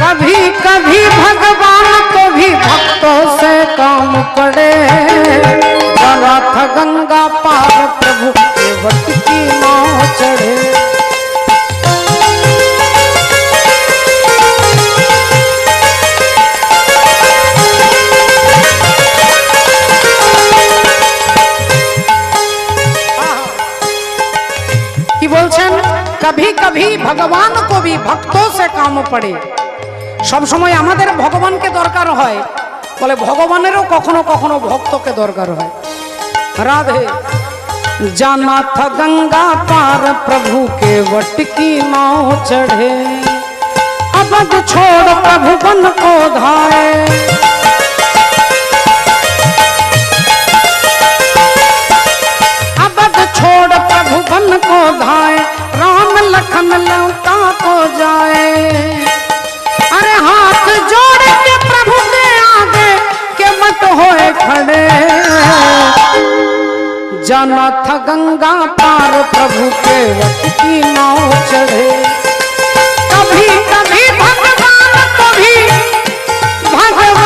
S1: कभी कभी भगवान को भी भक्तों से काम पड़े, चला था गंगा पार प्रभु के वट की नाव चढ़े। কি বলছেন? कभी कभी भगवान को भी भक्तों से काम पड़े। সব সময় আমাদের ভগবানকে দরকার হয়, বলে ভগবানেরও কখনো কখনো ভক্তকে দরকার হয়। রাধে। जाना था गंगा पार प्रभु के वट की नाव चढ़े, अवध छोड़ प्रभु बन को धाए। अवध छोड़ प्रभु बन को धाए, राम लखन लंका को जाए। अरे हाथ जोड़ के प्रभु के आगे के मत होए खड़े, जाना था गंगा पार प्रभु के वट की नाव चढ़े। कभी कभी भगवान कभी भगवान,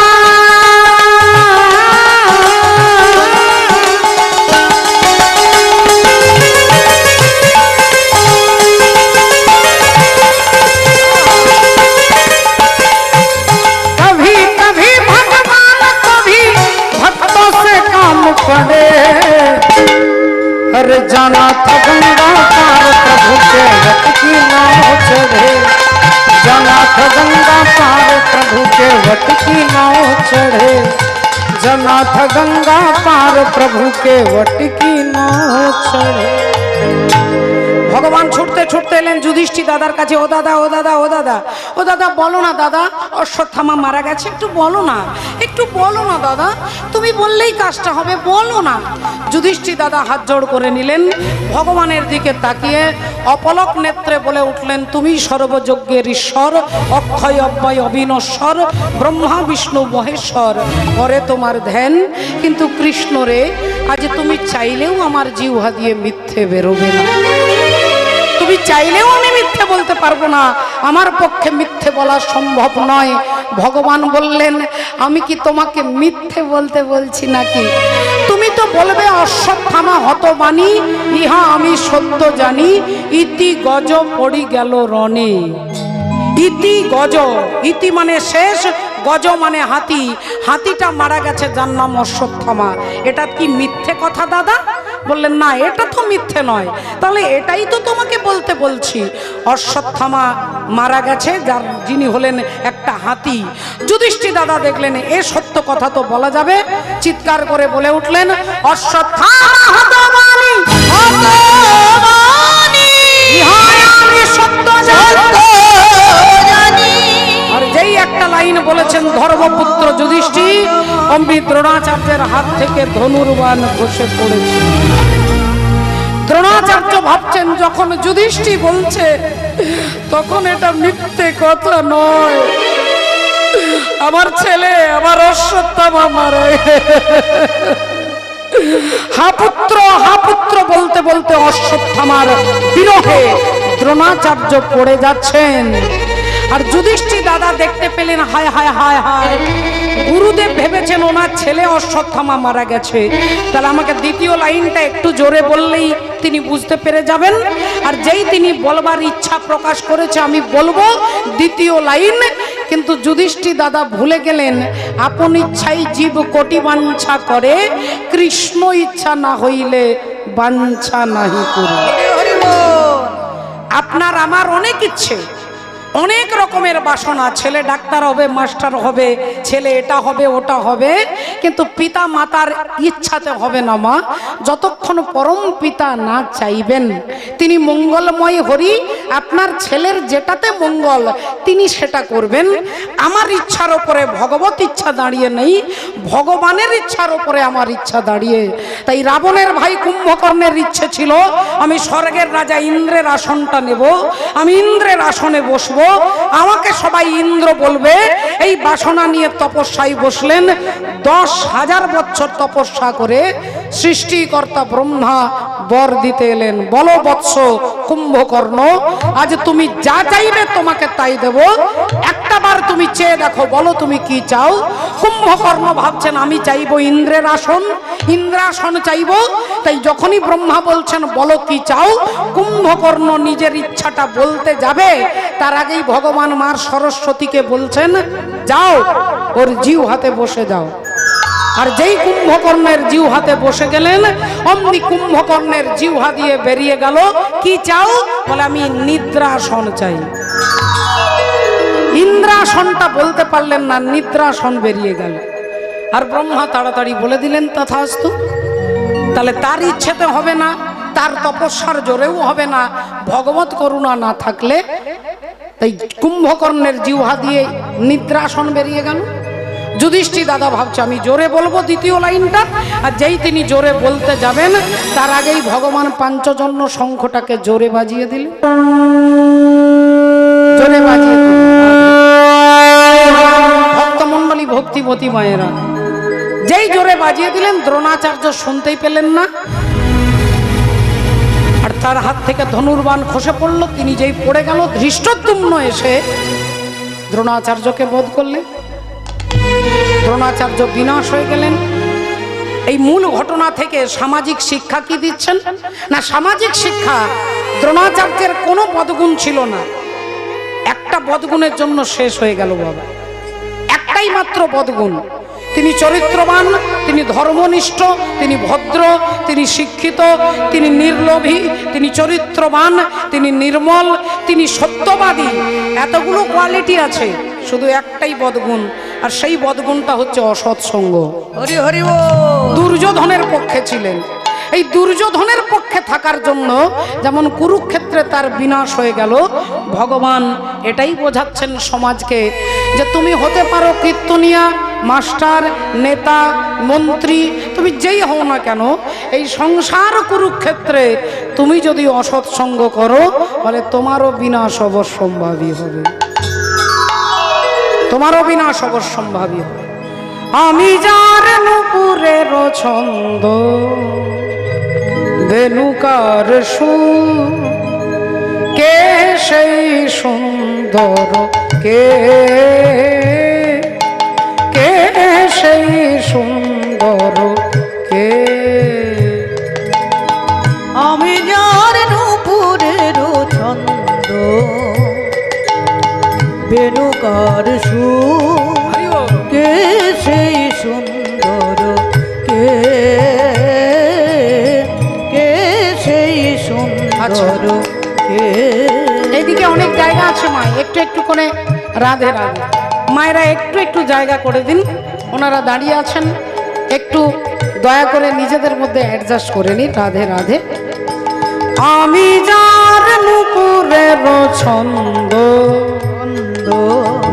S1: कभी कभी भगवान कभी भक्तों से काम पड़े। अरे जाना था गंगा पार प्रभु के वट की नाव चढ़े, जाना था गंगा पार प्रभु के वट की नाव चढ़े, जाना था गंगा पार प्रभु के वट की नाव चढ़े। ভগবান ছুটতে ছুটতে এলেন যুধিষ্ঠির দাদার কাছে। ও দাদা, ও দাদা, ও দাদা, ও দাদা, বলো না দাদা, অশ্বত্থামা মারা গেছে, একটু বলো না, একটু বলো না দাদা, তুমি বললেই কাজটা হবে, বলো না। যুধিষ্ঠির দাদা হাত জোড় করে নিলেন, ভগবানের দিকে তাকিয়ে অপলক নেত্রে বলে উঠলেন, তুমি সর্বযজ্ঞের ঈশ্বর, অক্ষয় অব্যয় অবিনশ্বর, ব্রহ্মা বিষ্ণু মহেশ্বর, করে তোমার ধ্যান। কিন্তু কৃষ্ণ রে, আজ তুমি চাইলেও আমার জিহ্বা দিয়ে মিথ্যে বেরোবে না, তুমি চাইলেও আমি মিথ্যে বলতে পারবো না, আমার পক্ষে মিথ্যে বলা সম্ভব নয়। ভগবান বললেন, আমি কি তোমাকে মিথ্যে বলতে বলছি নাকি? তুমি তো বলবে অশ্বত্থামা হতবাণী, ইহা আমি সত্য জানি, ইতি গজ পড়ি গেল রণে। ইতি গজ, ইতি মানে শেষ, গজ মানে হাতি, হাতিটা মারা গেছে যার নাম অশ্বত্থামা। এটা কি মিথ্যে কথা দাদা? বললেন না, এটা তো মিথ্যে নয়। তাহলে এটাই তো তোমাকে বলতে বলছি, অশ্বত্থামা মারা গেছে যার, যিনি হলেন একটা হাতি। যুধিষ্ঠির দাদা দেখলেন এ সত্য কথা তো বলা যাবে, চিৎকার করে বলে উঠলেন, অশ্বত্থামা হতবাণী, হতবাণী, ইহা আমি সত্য জানি। আর যেই একটা লাইন বলেছেন ধর্মপুত্র যুধিষ্ঠির, অমনি দ্রোণাচার্যের হাত থেকে ধনুর্বাণ খসে পড়েছে। দ্রোণাচার্য ভাবছেন যখন যুধিষ্ঠির বলছে তখন এটা মিথ্যে কথা নয়, আমার ছেলে, আমার অশ্বত্থামা মারা। হা পুত্র বলতে বলতে অশ্বত্থামার বিরহে দ্রোণাচার্য পড়ে যাচ্ছেন। আর যুধিষ্ঠির দাদা দেখতে পেলেন হায় হায় হায় হায়, গুরুদেব ভেবেছেন ওনার ছেলে অশ্বত্থামা মারা গেছে, তাহলে আমাকে দ্বিতীয় লাইনটা একটু জোরে বললেই তিনি বুঝতে পেরে যাবেন। আর যেই তিনি বলবার ইচ্ছা প্রকাশ করেছে আমি বলবো দ্বিতীয় লাইন, কিন্তু যুধিষ্ঠির দাদা ভুলে গেলেন আপন ইচ্ছাই জীব কোটি বাঞ্ছা করে, কৃষ্ণ ইচ্ছা না হইলে বাঞ্ছা নাহি করে।
S2: হরি বল।
S1: আপনার আমার অনেক ইচ্ছে, অনেক রকমের বাসনা, ছেলে ডাক্তার হবে, মাস্টার হবে, ছেলে এটা হবে ওটা হবে, কিন্তু পিতা মাতার ইচ্ছাতে হবে না মা। যতক্ষণ পরম পিতা না চাইবেন, তিনি মঙ্গলময় হরি, আপনার ছেলের যেটাতে মঙ্গল তিনি সেটা করবেন। আমার ইচ্ছার ওপরে ভগবত ইচ্ছা দাঁড়িয়ে নেই, ভগবানের ইচ্ছার ওপরে আমার ইচ্ছা দাঁড়িয়ে। তাই রাবণের ভাই কুম্ভকর্ণের ইচ্ছে ছিল আমি স্বর্গের রাজা ইন্দ্রের আসনটা নেব, আমি ইন্দ্রের আসনে বসবো, আমাকে সবাই ইন্দ্র বলবে। এই বাসনা নিয়ে তপস্যায় বসলেন, 10,000 বছর তপস্যা করে সৃষ্টিকর্তা ব্রহ্মা বর দিতে এলেন। বলো বৎস কুম্ভকর্ণ, আজ তুমি যা চাইবে তোমাকে তাই দেব, একটা বার তুমি চেয়ে দেখো, বলো তুমি কি চাও। কুম্ভকর্ণ ভাবছেন আমি চাইবো ইন্দ্রের আসন, ইন্দ্রাসন চাইবো। তাই যখনই ব্রহ্মা বলছেন বলো কি চাও, কুম্ভকর্ণ নিজের ইচ্ছাটা বলতে যাবে, তার আগেই ভগবান মা সরস্বতীকে বলছেন যাও ওর জিউ হাতে বসে যাও। আর যেই কুম্ভকর্ণের জিউ হাতে বসে গেলেন, অমনি কুম্ভকর্ণের জিহ্বা দিয়ে বেরিয়ে গেল কি চাও, বলে আমি নিদ্রাসন চাই। ইন্দ্রাসনটা বলতে পারলেন না, নিদ্রাসন বেরিয়ে গেল। আর ব্রহ্মা তাড়াতাড়ি বলে দিলেন তথাস্তু। তাহলে তার ইচ্ছেতে হবে না, তার তপস্যার জোরেও হবে না, ভগবত করুণা না থাকলে। তাই কুম্ভকর্ণের জিহ্বা দিয়ে নিদ্রাসন বেরিয়ে গেল। যুধিষ্ঠির দাদা ভাবছে আমি জোরে বলবো দ্বিতীয় লাইনটা, আর যেই তিনি জোরে বলতে যাবেন তার আগেই ভগবান পাঞ্চজন্য শঙ্খটাকে জোরে বাজিয়ে দিলেন। জোরে বাজিয়ে ভক্তমণ্ডলী ভক্তিমতী মায়েরা, যেই জোরে বাজিয়ে দিলেন দ্রোণাচার্য শুনতেই পেলেন না। আর তার হাত থেকে ধনুর্বাণ খসে পড়ল, তিনি যেই পড়ে গেল, ধৃষ্টদ্যুম্ন এসে দ্রোণাচার্যকে বধ করলেন। দ্রোণাচার্য বিনাশ হয়ে গেলেন। এই মূল ঘটনা থেকে সামাজিক শিক্ষা কি দিচ্ছেন না, সামাজিক শিক্ষা দ্রোণাচার্যের কোনো বদগুণ ছিল না, একটা বদগুণের জন্য শেষ হয়ে গেল বাবা, একটাই মাত্র বদগুণ। তিনি চরিত্রবান, তিনি ধর্মনিষ্ঠ, তিনি ভদ্র, তিনি শিক্ষিত, তিনি নির্লোভী, তিনি চরিত্রবান, তিনি নির্মল, তিনি সত্যবাদী। এতগুলো কোয়ালিটি আছে, শুধু একটাই বদগুণ, আর সেই বদগুণটা হচ্ছে অসৎসঙ্গ।
S2: হরি হরি বল।
S1: দুর্যোধনের পক্ষে ছিলেন। এই দুর্যোধনের পক্ষে থাকার জন্য যেমন কুরুক্ষেত্রে তার বিনাশ হয়ে গেল, ভগবান এটাই বোঝাচ্ছেন সমাজকে যে তুমি হতে পারো কীর্তনিয়া, মাস্টার, নেতা, মন্ত্রী, তুমি যেই হও না কেন, এই সংসার কুরুক্ষেত্রে তুমি যদি অসৎসঙ্গ করো তাহলে তোমারও বিনাশ অবশ্যম্ভাবী হবে, তোমারও বিনাশ অবশ্যম্ভাবী হবে। আমি যার নুপুরের ছন্দ, বেনুকার সুর, কে সেই সুন্দর, কে কে সেই সুন্দর, কে
S2: আমি যার নূপুরের ছন্দ, বেনুকার সুর, কে সেই সুন্দর, কে কে সেই সুন্দর, কে।
S1: এইদিকে অনেক জায়গা আছে মা, একটু একটু করে রাধে রাধে মায়েরা একটু একটু জায়গা করে দিন। ওনারা দাঁড়িয়ে আছেন, একটু দয়া করে নিজেদের মধ্যে অ্যাডজাস্ট করে নিন। রাধে রাধে। আমি যার নুপুরের ছন্দ,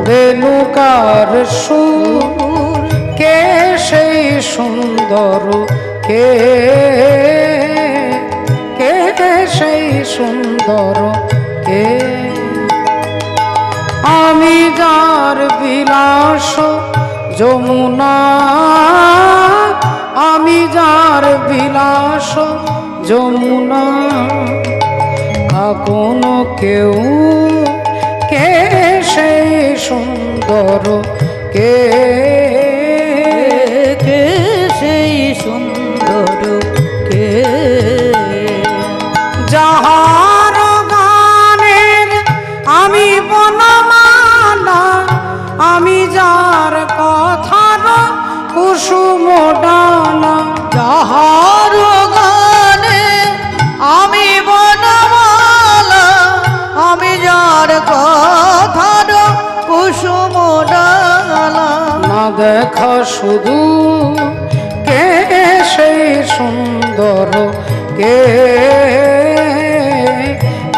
S1: বেনুকার সুর, কে সেই সুন্দর, কে কে সেই সুন্দর, কে আমি যার বিলাস যমুনা, আমি যার বিলাস যমুনা, কোনো কেউ কে সেই সুন্দর কে
S2: কে সেই সুন্দর কে
S1: যাহার গানের আমি বনমালা আমি যার কথার কুসুম ডানা
S2: যাহার গানে আমি বনমালা আমি যার কথার কুসুম ডালা
S1: না দেখা শুধু কে সেই সুন্দর কে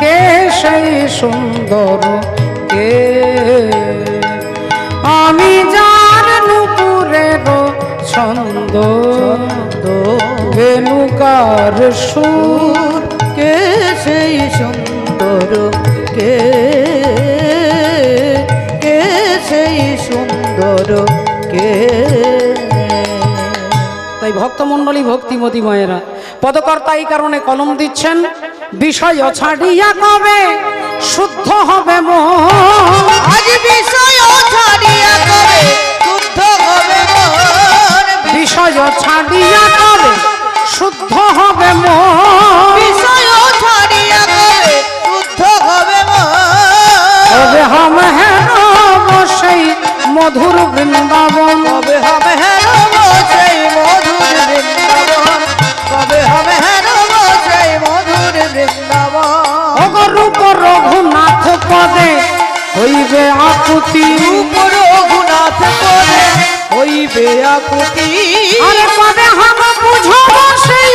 S1: কে সেই সুন্দর কে আমি যার নুপুরের ছন্দ বেনুকার সুর
S2: কে সেই সুন্দর কে কে সেই সুন্দর কে
S1: তাই ভক্তমণ্ডলী ভক্তিমতী মায়েরা পদকর্তা এই কারণে কলম দিচ্ছেন বিষয় ছাড়িয়া কবে শুদ্ধ হবে মন
S2: আজ বিষয় ছাড়িয়া কবে শুদ্ধ হবে মন
S1: বিষয় ছাড়িয়া কবে শুদ্ধ হবে মন
S2: বিষয় ছাড়িয়া কবে শুদ্ধ হবে মন
S1: কবে হাম হেরব সেই মধুর বৃন্দাবন
S2: কবে হবে হেরব সেই মধুর বৃন্দাবন কবে হবে হেরব সেই মধুর বৃন্দাবন
S1: অগরূপ রঘুনাথ পদে হইবে আকুতি
S2: রূপ রঘুনাথ পদে হইবে আকুতি
S1: আরে কবে হাম বুঝব সেই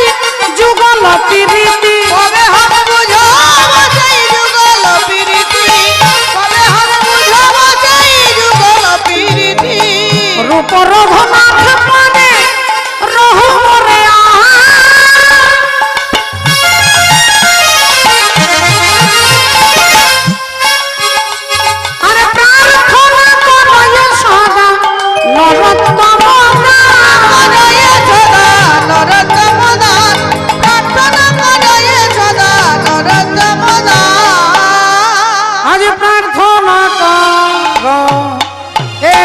S1: যুগল প্রীতি
S2: কবে হবে বুঝাব সেই যুগল প্রীতি কবে হবে বুঝাব সেই যুগল প্রীতি
S1: রূপ রঘুনাথ পদে রহুমরে আরে প্রার্থনা করো সদা নরোত্তম
S2: করয়ে সদা নরোত্তম দান প্রার্থনা করয়ে সদা নরোত্তম দান
S1: আজ প্রার্থনা কর এ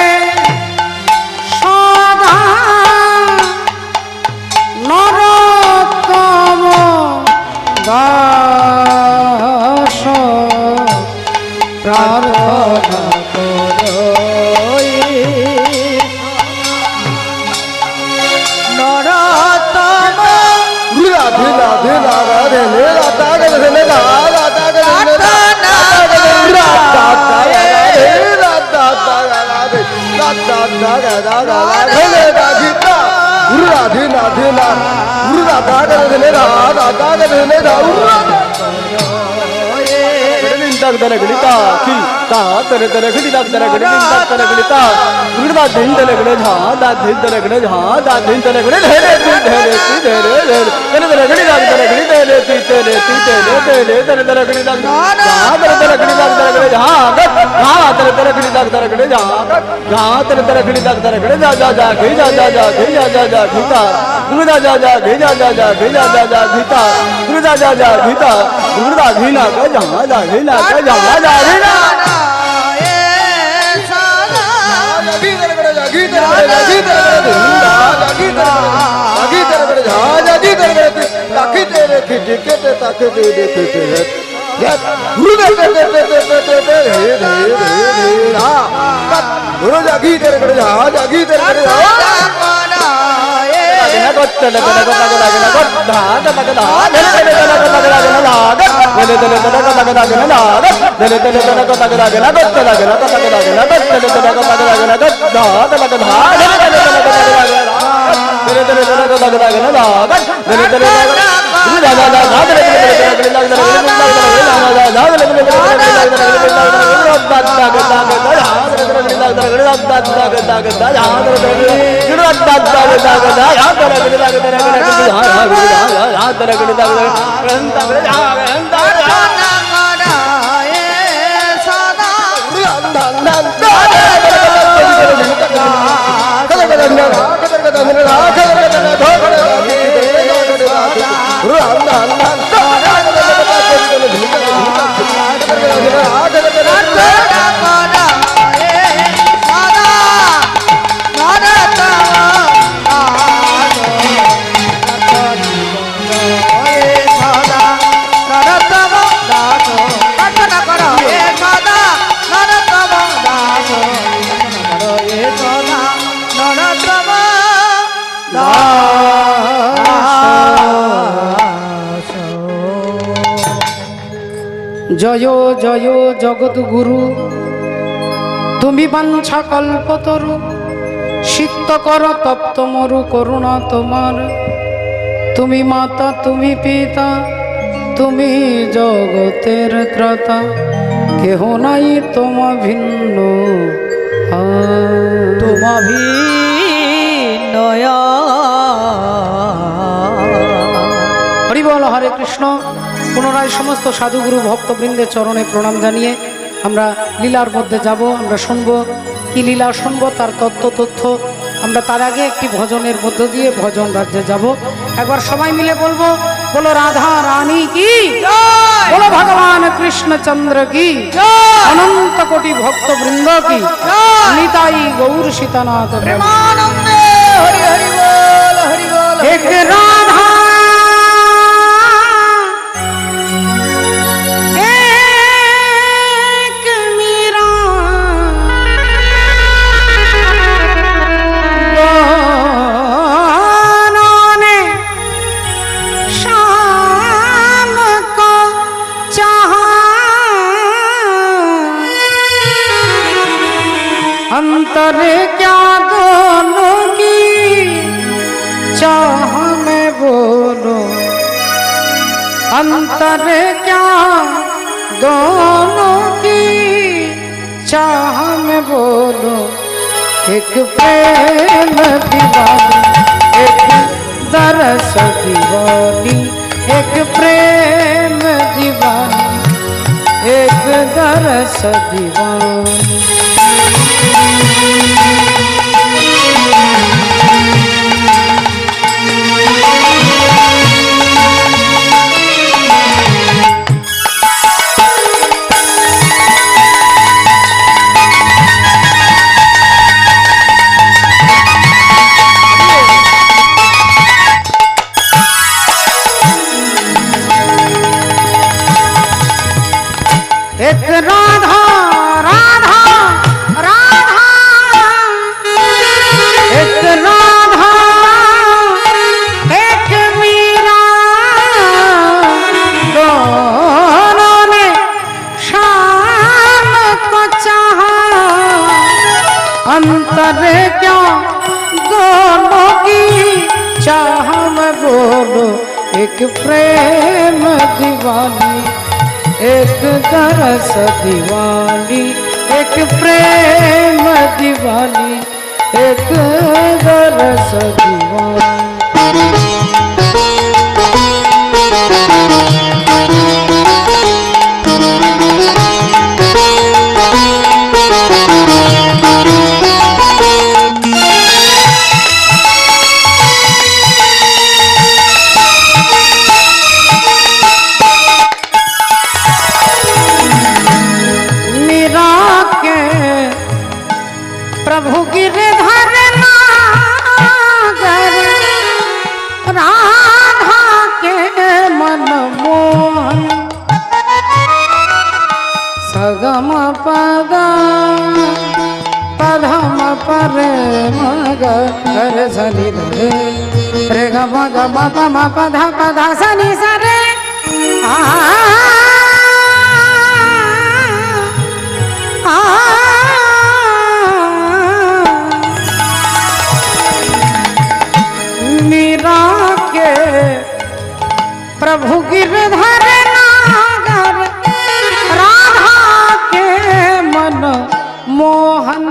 S1: সদা নরোত্তম দাস প্রার্থনা
S2: নরোত্তম
S3: Run,
S1: জয় জয় জগৎগুরু, তুমি বাঞ্ছা কল্পতরু, সিক্ত কর তপ্ত মরু করুণা তোমার। তুমি মাতা, তুমি পিতা, তুমি জগতের ত্রাতা, কেহ নাই তোমা ভিন্ন
S2: তোমা ভিন্নয়।
S1: হরি বল, হরে কৃষ্ণ। পুনরায় সমস্ত সাধুগুরু ভক্তবৃন্দের চরণে প্রণাম জানিয়ে আমরা লীলার মধ্যে যাব। আমরা শুনবো কি লীলা শুনবো, তার তথ্য আমরা তার আগে একটি ভজনের মধ্য দিয়ে ভজন রাজ্যে যাব। একবার সবাই মিলে বলবো, বলো রাধা রানী কি, বলো ভগবান কৃষ্ণচন্দ্র কি, অনন্ত কোটি ভক্তবৃন্দ কি, নিতাই গৌর সীতানাথ
S2: প্রেমানন্দে হরি হরি বল, হরি বল।
S1: এক রাধা এক মীরা, दोनों ने शाम को चाहा, अंतर क्या दोनों की चाह में बोलो, अंतर क्या दोनों की चाह में बोलो। एक प्रेम दीवानी, एक दरस दीवानी, एक प्रेम दीवानी, एक दरस दीवानी। एक राधा राधा राधा, एक राधा एक मीरा, दोनों ने शाम को चाहा, अंतर क्या दोनों की चाह में बोलो। एक प्रेम दीवानी, एक दरस दीवानी, एक प्रेम दीवानी, एक दरस दीवानी। प्रभु गिरधर नागर, राधा के मन मोहन, सगम पद पधम परे मग कर सनि रे, रे ग म ग म प म प ध प ध सनि स रे। मीरा के प्रभु गिरधर नागर, राधा के मन मोहन,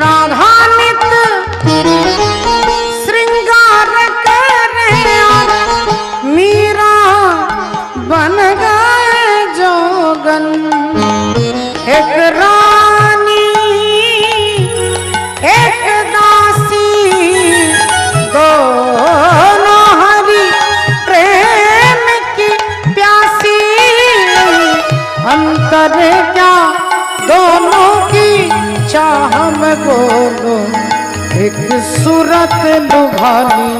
S1: राधा नित श्रृंगार करे और मीरा बन गए जोगन। एक रानी एक दासी, दोनों हरि प्रेम की प्यासी, अंतर क्या दोनों की चाह में बोलो। एक सूरत लुभानी,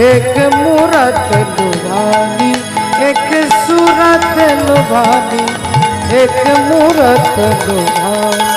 S1: एक मूरत लुभानी, एक सूरत लुभानी, एक मूरत लुभानी।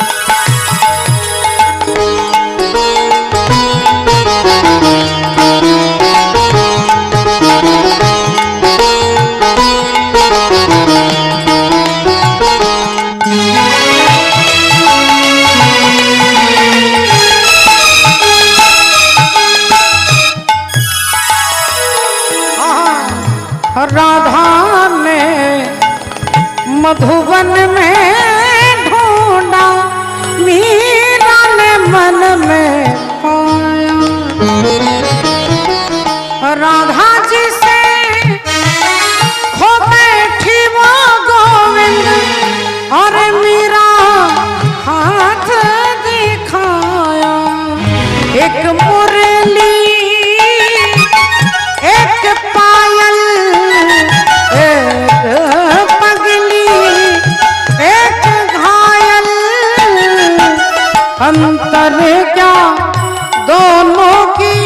S1: अंतर क्या दोनों की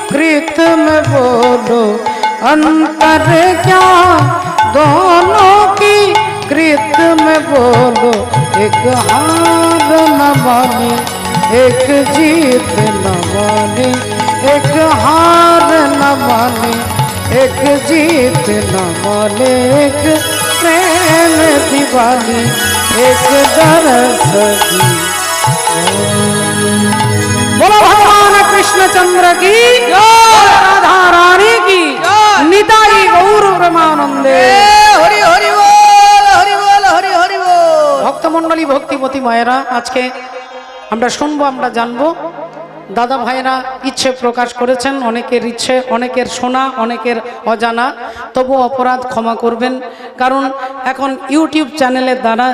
S1: कृत में बोलो, अंतर क्या दोनों की कृत में बोलो। एक हार न माने एक जीत न माने, एक हार न माने एक जीत न माने, एक प्रेम दीवानी एक दरस की। बोलो भगवान कृष्णचंद्र की, राधा रानी की, निताई गौर प्रेमानंदे।
S2: হরি হরি বল, হরি বল, হরি হরি বল।
S1: ভক্তমণ্ডলী, ভক্তিমতী মায়েরা, আজকে আমরা শুনবো, আমরা জানবো। দাদা ভাইরা ইচ্ছে প্রকাশ করেছেন, অনেকের ইচ্ছে, অনেকের শোনা, অনেকের অজানা, তবু অপরাধ ক্ষমা করবেন। কারণ এখন ইউটিউব চ্যানেলের দ্বারা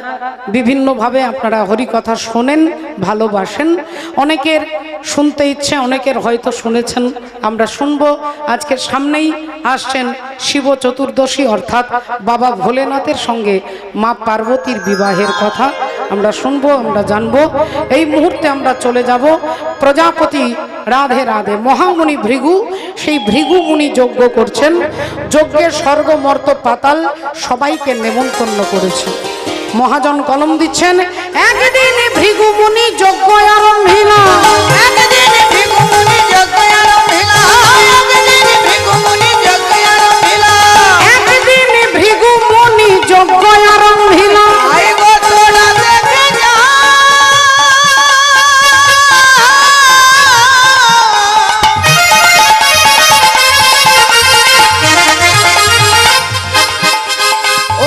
S1: বিভিন্নভাবে আপনারা হরিকথা শোনেন, ভালোবাসেন। অনেকের শুনতে ইচ্ছে, অনেকের হয়তো শুনেছেন, আমরা শুনবো। আজকের সামনেই আসছেন শিব চতুর্দশী, অর্থাৎ বাবা ভোলেনাথের সঙ্গে মা পার্বতীর বিবাহের কথা আমরা শুনবো, আমরা জানবো। এই মুহূর্তে আমরা চলে যাব প্রজাপতি, রাধে রাধে, মহামুনি ভৃগু। সেই ভৃগু মুনি যজ্ঞ করছেন। যজ্ঞের স্বর্গ মর্ত পাতাল সবাইকে নেমন্তন্ন করেছে। মহাজন কলম দিচ্ছেন, একদিন ভৃগু মুনি যজ্ঞ আরম্ভিলা,
S2: একদিন ভিখু মুনি যজ্ঞ আরম্ভিলা, একদিন ভিখু মুনি যজ্ঞ আরম্ভিলা।
S1: একদিন ভৃগু মুনি যজ্ঞ আরম্ভিলা।
S2: আই গো তোরা দেখে যা,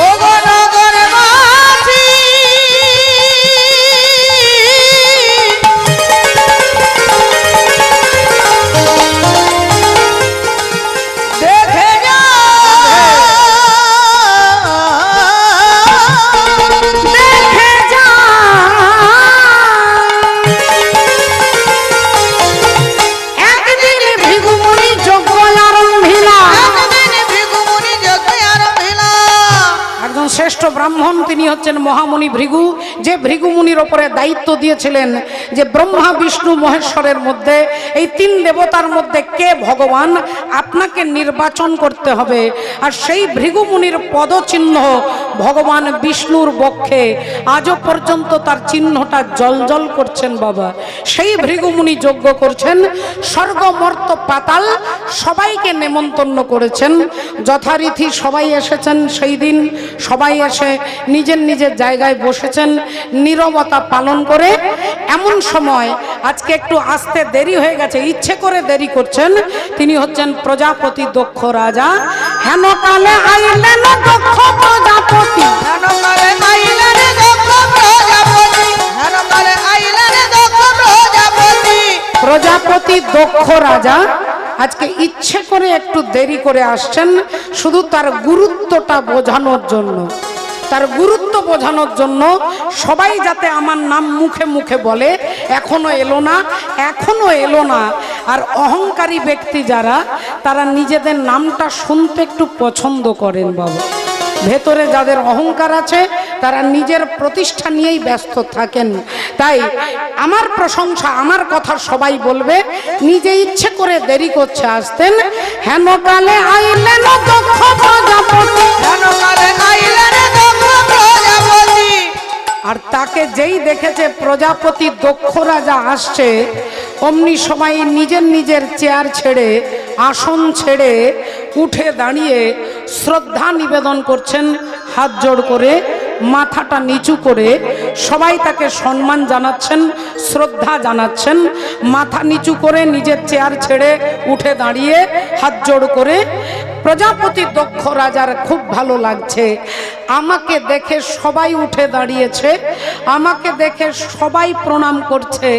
S2: ও গো নগরবাসী, দেখে যা,
S1: দেখে যা, একদিন ভৃগু মুনি যজ্ঞ আরম্ভিলা।
S2: একদিন ভিখু মুনি যজ্ঞ আরম্ভিলা।
S1: একজন শ্রেষ্ঠ ব্রাহ্মণ, তিনি হচ্ছেন মহামুনি ভৃগু, যে ভৃগু মুনির ওপরে দায়িত্ব দিয়েছিলেন যে ব্রহ্মা বিষ্ণু মহেশ্বরের মধ্যে, এই তিন দেবতার মধ্যে কে ভগবান, আপনাকে নির্বাচন করতে হবে। আর সেই ভৃগু মুনির পদচিহ্ন ভগবান বিষ্ণুর বক্ষে আজও পর্যন্ত তার চিহ্নটা জলজল করছেন বাবা। সেই ভৃগু মুনি যজ্ঞ করছেন, স্বর্গ মর্ত পাতাল সবাইকে নেমন্তন্ন করেছেন। যথারীতি সবাই এসেছেন সেই দিন, সবাই এসে নিজের নিজের জায়গায় বসেছেন নীরবতা পালন করে। এমন সময় আজকে একটু আসতে দেরি হয়ে গেছে, ইচ্ছে করে দেরি করছেন। তিনি হচ্ছেন প্রজাপতি দক্ষ রাজা। হেন কালে আইলেন দক্ষ প্রজাপতি,
S2: হেনকালে আইলেন দক্ষ প্রজাপতি, হেনকালে আইলেন দক্ষ প্রজাপতি।
S1: প্রজাপতি দক্ষ রাজা আজকে ইচ্ছে করে একটু দেরি করে আসছেন, শুধু তার গুরুত্বটা বোঝানোর জন্য। তার গুরুত্ব বোঝানোর জন্য সবাই যাতে আমার নাম মুখে মুখে বলে, এখনো এলো না, এখনো এলো না। আর অহংকারী ব্যক্তি যারা, তারা নিজেদের নামটা শুনতে একটু পছন্দ করেন বাবা। ভেতরে যাদের অহংকার আছে তারা নিজের প্রতিষ্ঠা নিয়েই ব্যস্ত থাকেন। তাই আমার প্রশংসা, আমার কথা সবাই বলবে। নিজে ইচ্ছে করে দেরি করছে আসতেন। হেন কালে আইলেন দক্ষ প্রজাপতি,
S2: হেনকালে আইলেন দক্ষ প্রজাপতি।
S1: আর তাকে যেই দেখেছে প্রজাপতি দক্ষ রাজা আসছে, অমনি সবাই নিজের নিজের চেয়ার ছেড়ে, আসন ছেড়ে উঠে দাঁড়িয়ে শ্রদ্ধা নিবেদন করছেন। হাত জোড় করে, মাথাটা নিচু করে সবাই তাকে সম্মান জানাচ্ছেন, শ্রদ্ধা জানাচ্ছেন। মাথা নিচু করে নিজের চেয়ার ছেড়ে উঠে দাঁড়িয়ে হাত জোড় করে। প্রজাপতি দক্ষ রাজার খুব ভালো লাগছে, আমাকে দেখে সবাই উঠে দাঁড়িয়েছে, আমাকে দেখে সবাই প্রণাম করছে,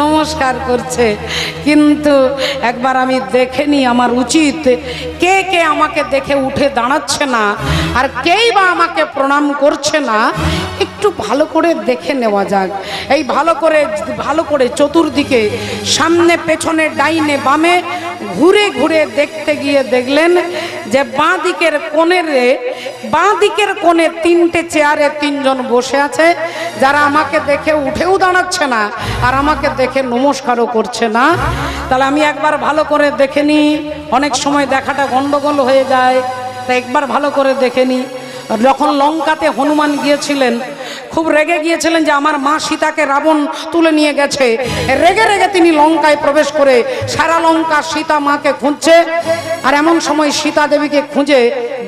S1: নমস্কার করছে। কিন্তু একবার আমি দেখে নিই, আমার উচিত কে কে আমাকে দেখে উঠে দাঁড়াচ্ছে না আর কেই বা আমাকে প্রণাম করছে না, একটু ভালো করে দেখে নেওয়া যাক। এই ভালো করে চতুর্দিকে, সামনে পেছনে ডাইনে বামে ঘুরে ঘুরে দেখতে গিয়ে দেখলেন যে বাঁ দিকের কোণে 3টে চেয়ারে 3জন বসে আছে, যারা আমাকে দেখে উঠেও দাঁড়াচ্ছে না আর আমাকে দেখে নমস্কারও করছে না। তাহলে আমি একবার ভালো করে দেখে নিই, অনেক সময় দেখাটা গন্ডগোল হয়ে যায়, তাই একবার ভালো করে দেখে নিই। যখন লঙ্কাতে হনুমান গিয়েছিলেন, খুব রেগে গিয়েছিলেন যে আমার মা সীতাকে রাবণ তুলে নিয়ে গেছে। রেগে রেগে তিনি লঙ্কায় প্রবেশ করে সারা লঙ্কা সীতা মাকে খুঁজছে। আর এমন সময় সীতা দেবীকে খুঁজে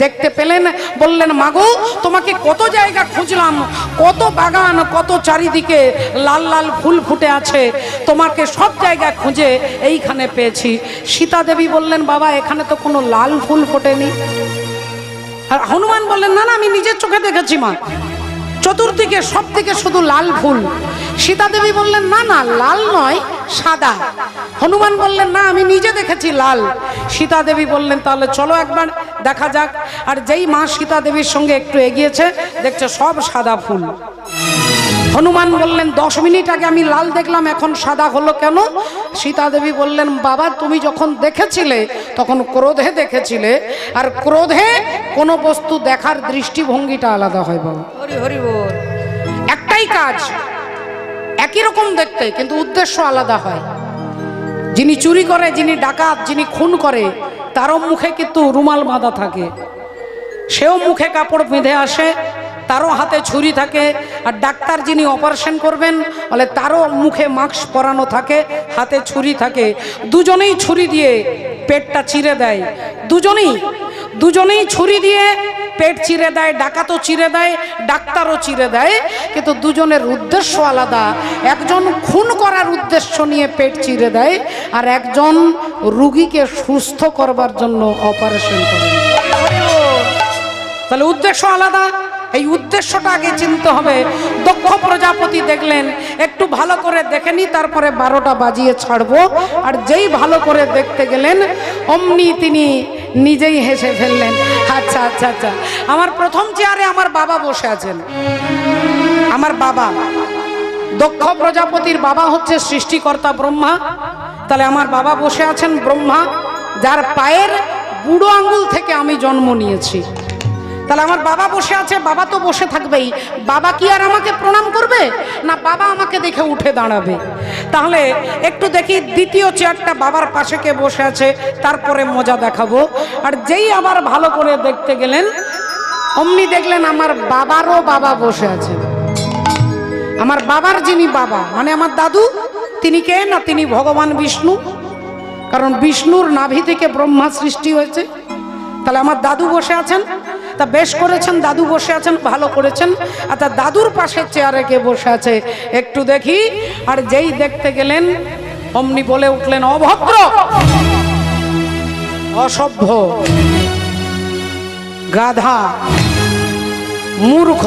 S1: দেখতে পেলেন, বললেন মাগো তোমাকে কত জায়গা খুঁজলাম, কত বাগান, কত চারিদিকে লাল লাল ফুল ফুটে আছে, তোমাকে সব জায়গায় খুঁজে এইখানে পেয়েছি। সীতা দেবী বললেন বাবা এখানে তো কোনো লাল ফুল ফোটেনি। আর হনুমান বললেন না না আমি নিজের চোখে দেখেছি মা, চতুর্দিকে সব দিকে শুধু লাল ফুল। সীতা দেবী বললেন না না লাল নয় সাদা। হনুমান বললেন না আমি নিজে দেখেছি লাল। সীতা দেবী বললেন তাহলে চলো একবার দেখা যাক। আর যেই মা সীতা দেবীর সঙ্গে একটু এগিয়েছে, দেখছে সব সাদা ফুল। হনুমান বললেন 10 মিনিট আগে আমি লাল দেখলাম, এখন সাদা হলো কেন? সীতা দেবী বললেন বাবা তুমি যখন দেখেছিলে তখন ক্রোধে দেখেছিলে, আর ক্রোধে কোনো বস্তু দেখার দৃষ্টিভঙ্গিটা আলাদা হয় বাবা।
S2: হরি হরি বল।
S1: একটাই কাজ, একই রকম দেখতে, কিন্তু উদ্দেশ্য আলাদা হয়। যিনি চুরি করে, যিনি ডাকাত, যিনি খুন করে, তারও মুখে কিন্তু রুমাল বাঁধা থাকে, সেও মুখে কাপড় বেঁধে আসে, তারও হাতে ছুরি থাকে। আর ডাক্তার যিনি অপারেশন করবেন বলে তারও মুখে মাস্ক পরানো থাকে, হাতে ছুরি থাকে। দুজনেই ছুরি দিয়ে পেটটা চিরে দেয়, দুজনেই ছুরি দিয়ে পেট চিরে দেয়, ডাকাতও চিরে দেয়, ডাক্তারও চিরে দেয়, কিন্তু দুজনের উদ্দেশ্য আলাদা। একজন খুন করার উদ্দেশ্য নিয়ে পেট চিরে দেয়, আর একজন রুগীকে সুস্থ করবার জন্য অপারেশন করে। তাহলে উদ্দেশ্য আলাদা, এই উদ্দেশ্যটা আগে চিনতে হবে। দক্ষ প্রজাপতি দেখলেন একটু ভালো করে দেখে নি, তারপরে 12টা বাজিয়ে ছাড়বো। আর যেই ভালো করে দেখতে গেলেন অমনি তিনি নিজেই হেসে ফেললেন। আচ্ছা আচ্ছা আচ্ছা, আমার প্রথম চেয়ারে আমার বাবা বসে আছেন। আমার বাবা, দক্ষ প্রজাপতির বাবা হচ্ছে সৃষ্টিকর্তা ব্রহ্মা। তাহলে আমার বাবা বসে আছেন ব্রহ্মা, যার পায়ের বুড়ো আঙ্গুল থেকে আমি জন্ম নিয়েছি। তাহলে আমার বাবা বসে আছে, বাবা তো বসে থাকবেই। বাবা কি আর আমাকে প্রণাম করবে? না, বাবা আমাকে দেখে উঠে দাঁড়াবে। তাহলে একটু দেখি দ্বিতীয় চেয়ারটা বাবার পাশে কে বসে আছে, তারপরে মজা দেখাবো। আর যেই আবার ভালো করে দেখতে গেলেন অমনি দেখলেন আমার বাবারও বাবা বসে আছে। আমার বাবার যিনি বাবা মানে আমার দাদু, তিনি কে? না, তিনি ভগবান বিষ্ণু। কারণ বিষ্ণুর নাভি থেকে ব্রহ্মা সৃষ্টি হয়েছে। তাহলে আমার দাদু বসে আছেন। তা বেশ করেছেন, দাদু বসে আছেন, ভালো করেছেন। আর তার দাদুর পাশে চেয়ারে কে বসে আছে একটু দেখি। আর যেই দেখতে গেলেন অমনি বলে উঠলেন অভদ্র, অসভ্য, গাধা, মূর্খ,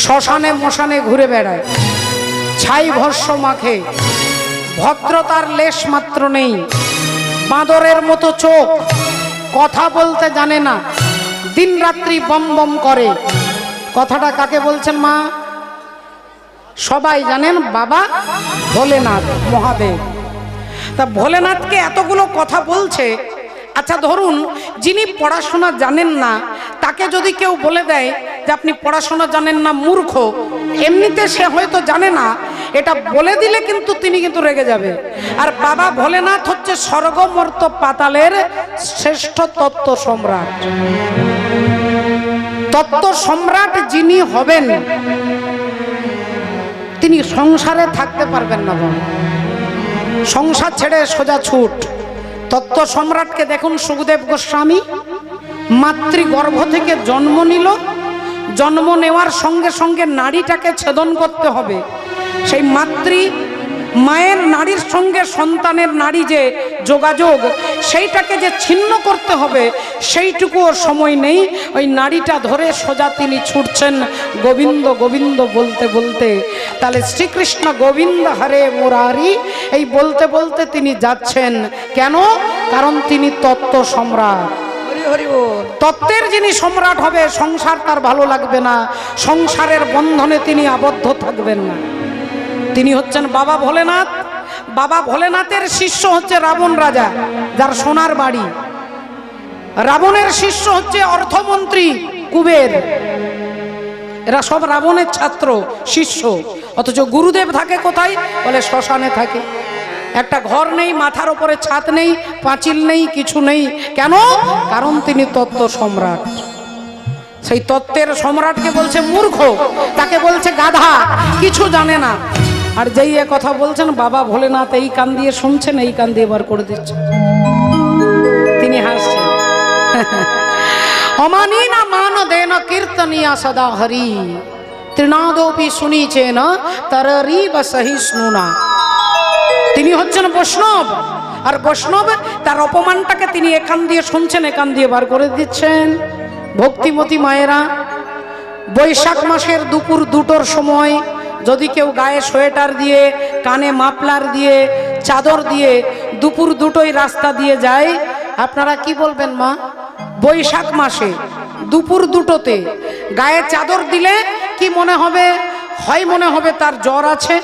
S1: শ্মশানে মশানে ঘুরে বেড়ায়, ছাই ভস্য মাখে, ভদ্রতার লেশ মাত্র নেই, বাঁদরের মতো চোখ, কথা বলতে জানে না, দিন রাত্রি বম বম করে। কথাটা কাকে বলছেন মা? সবাই জানেন, বাবা ভোলেনাথ মহাদেব। তা ভোলেনাথকে এতগুলো কথা বলছে। আচ্ছা ধরুন যিনি পড়াশোনা জানেন না, তাকে যদি কেউ বলে দেয় যে আপনি পড়াশোনা জানেন না, মূর্খ, এমনিতে সে হয়তো জানে না, এটা বলে দিলে কিন্তু তিনি কিন্তু রেগে যাবে। আর বাবা ভোলেনাথ হচ্ছে স্বর্গ মর্ত্য পাতালের শ্রেষ্ঠ তত্ত্ব সম্রাট। তত্ত্ব সম্রাট যিনি হবেন তিনি সংসারে থাকতে পারবেন না, সংসার ছেড়ে সোজা ছুট। তত্ত্ব সম্রাটকে দেখুন, সুখদেব গোস্বামী মাতৃগর্ভ থেকে জন্ম নিল। জন্ম নেওয়ার সঙ্গে সঙ্গে নাড়িটাকে ছেদন করতে হবে। সেই মায়ের নাড়ির সঙ্গে সন্তানের নাড়ি যে যোগাযোগ, সেইটাকে যে ছিন্ন করতে হবে, সেইটুকুও সময় নেই। ওই নাড়িটা ধরে সোজা তিনি ছুটছেন গোবিন্দ গোবিন্দ বলতে বলতে। তাহলে শ্রীকৃষ্ণ গোবিন্দ হরে মুরারি এই বলতে বলতে তিনি যাচ্ছেন। কেন? কারণ তিনি তত্ত্ব সম্রাট। তত্ত্বের যিনি সম্রাট হবে, সংসার তার ভালো লাগবে না, সংসারের বন্ধনে তিনি আবদ্ধ থাকবেন না। তিনি হচ্ছেন বাবা ভোলেনাথ। বাবা ভোলেনাথের শিষ্য হচ্ছে রাবণ রাজা, যার সোনার বাড়ি। রাবণের শিষ্য হচ্ছে অর্থমন্ত্রী কুবের। এরা সব রাবণের ছাত্র শিষ্য। অথচ গুরুদেব থাকে কোথায়? বলে শ্মশানে থাকে। একটা ঘর নেই, মাথার উপরে ছাদ নেই, পাঁচিল নেই, কিছু নেই। কেন? কারণ তিনি তত্ত্ব সম্রাট। সেই তত্ত্বের সম্রাটকে বলছে মূর্খ, তাকে বলছে গাধা, কিছু জানে না। আর যেই এ কথা বলছেন বাবা ভোলেনাথ এই কান দিয়ে শুনছেন, এই কান দিয়ে বার করে দিচ্ছেন। তিনি হাসছেন। অমানি না মান দেন কীর্তনিয়া সদা হরি ত্রিনাদোপি শুনিছে না তররি বসহিষ্ণু না। তিনি হচ্ছেন বৈষ্ণব, আর বৈষ্ণব তার অপমানটাকে তিনি একান দিয়ে শুনছেন, একান দিয়ে বার করে দিচ্ছেন। ভক্তিমতী মায়েরা, বৈশাখ মাসের দুপুর 2টোর সময় যদি কেউ গায়ে সোয়েটার দিয়ে, কানে মাফলার দিয়ে, চাদর দিয়ে দুপুর 2টোয় রাস্তা দিয়ে যায়, আপনারা কি বলবেন মা? বৈশাখ মাসে দুপুর 2টোতে গায়ে চাদর দিলে কি মনে হবে? হয় মনে হবে তার জ্বর আছে,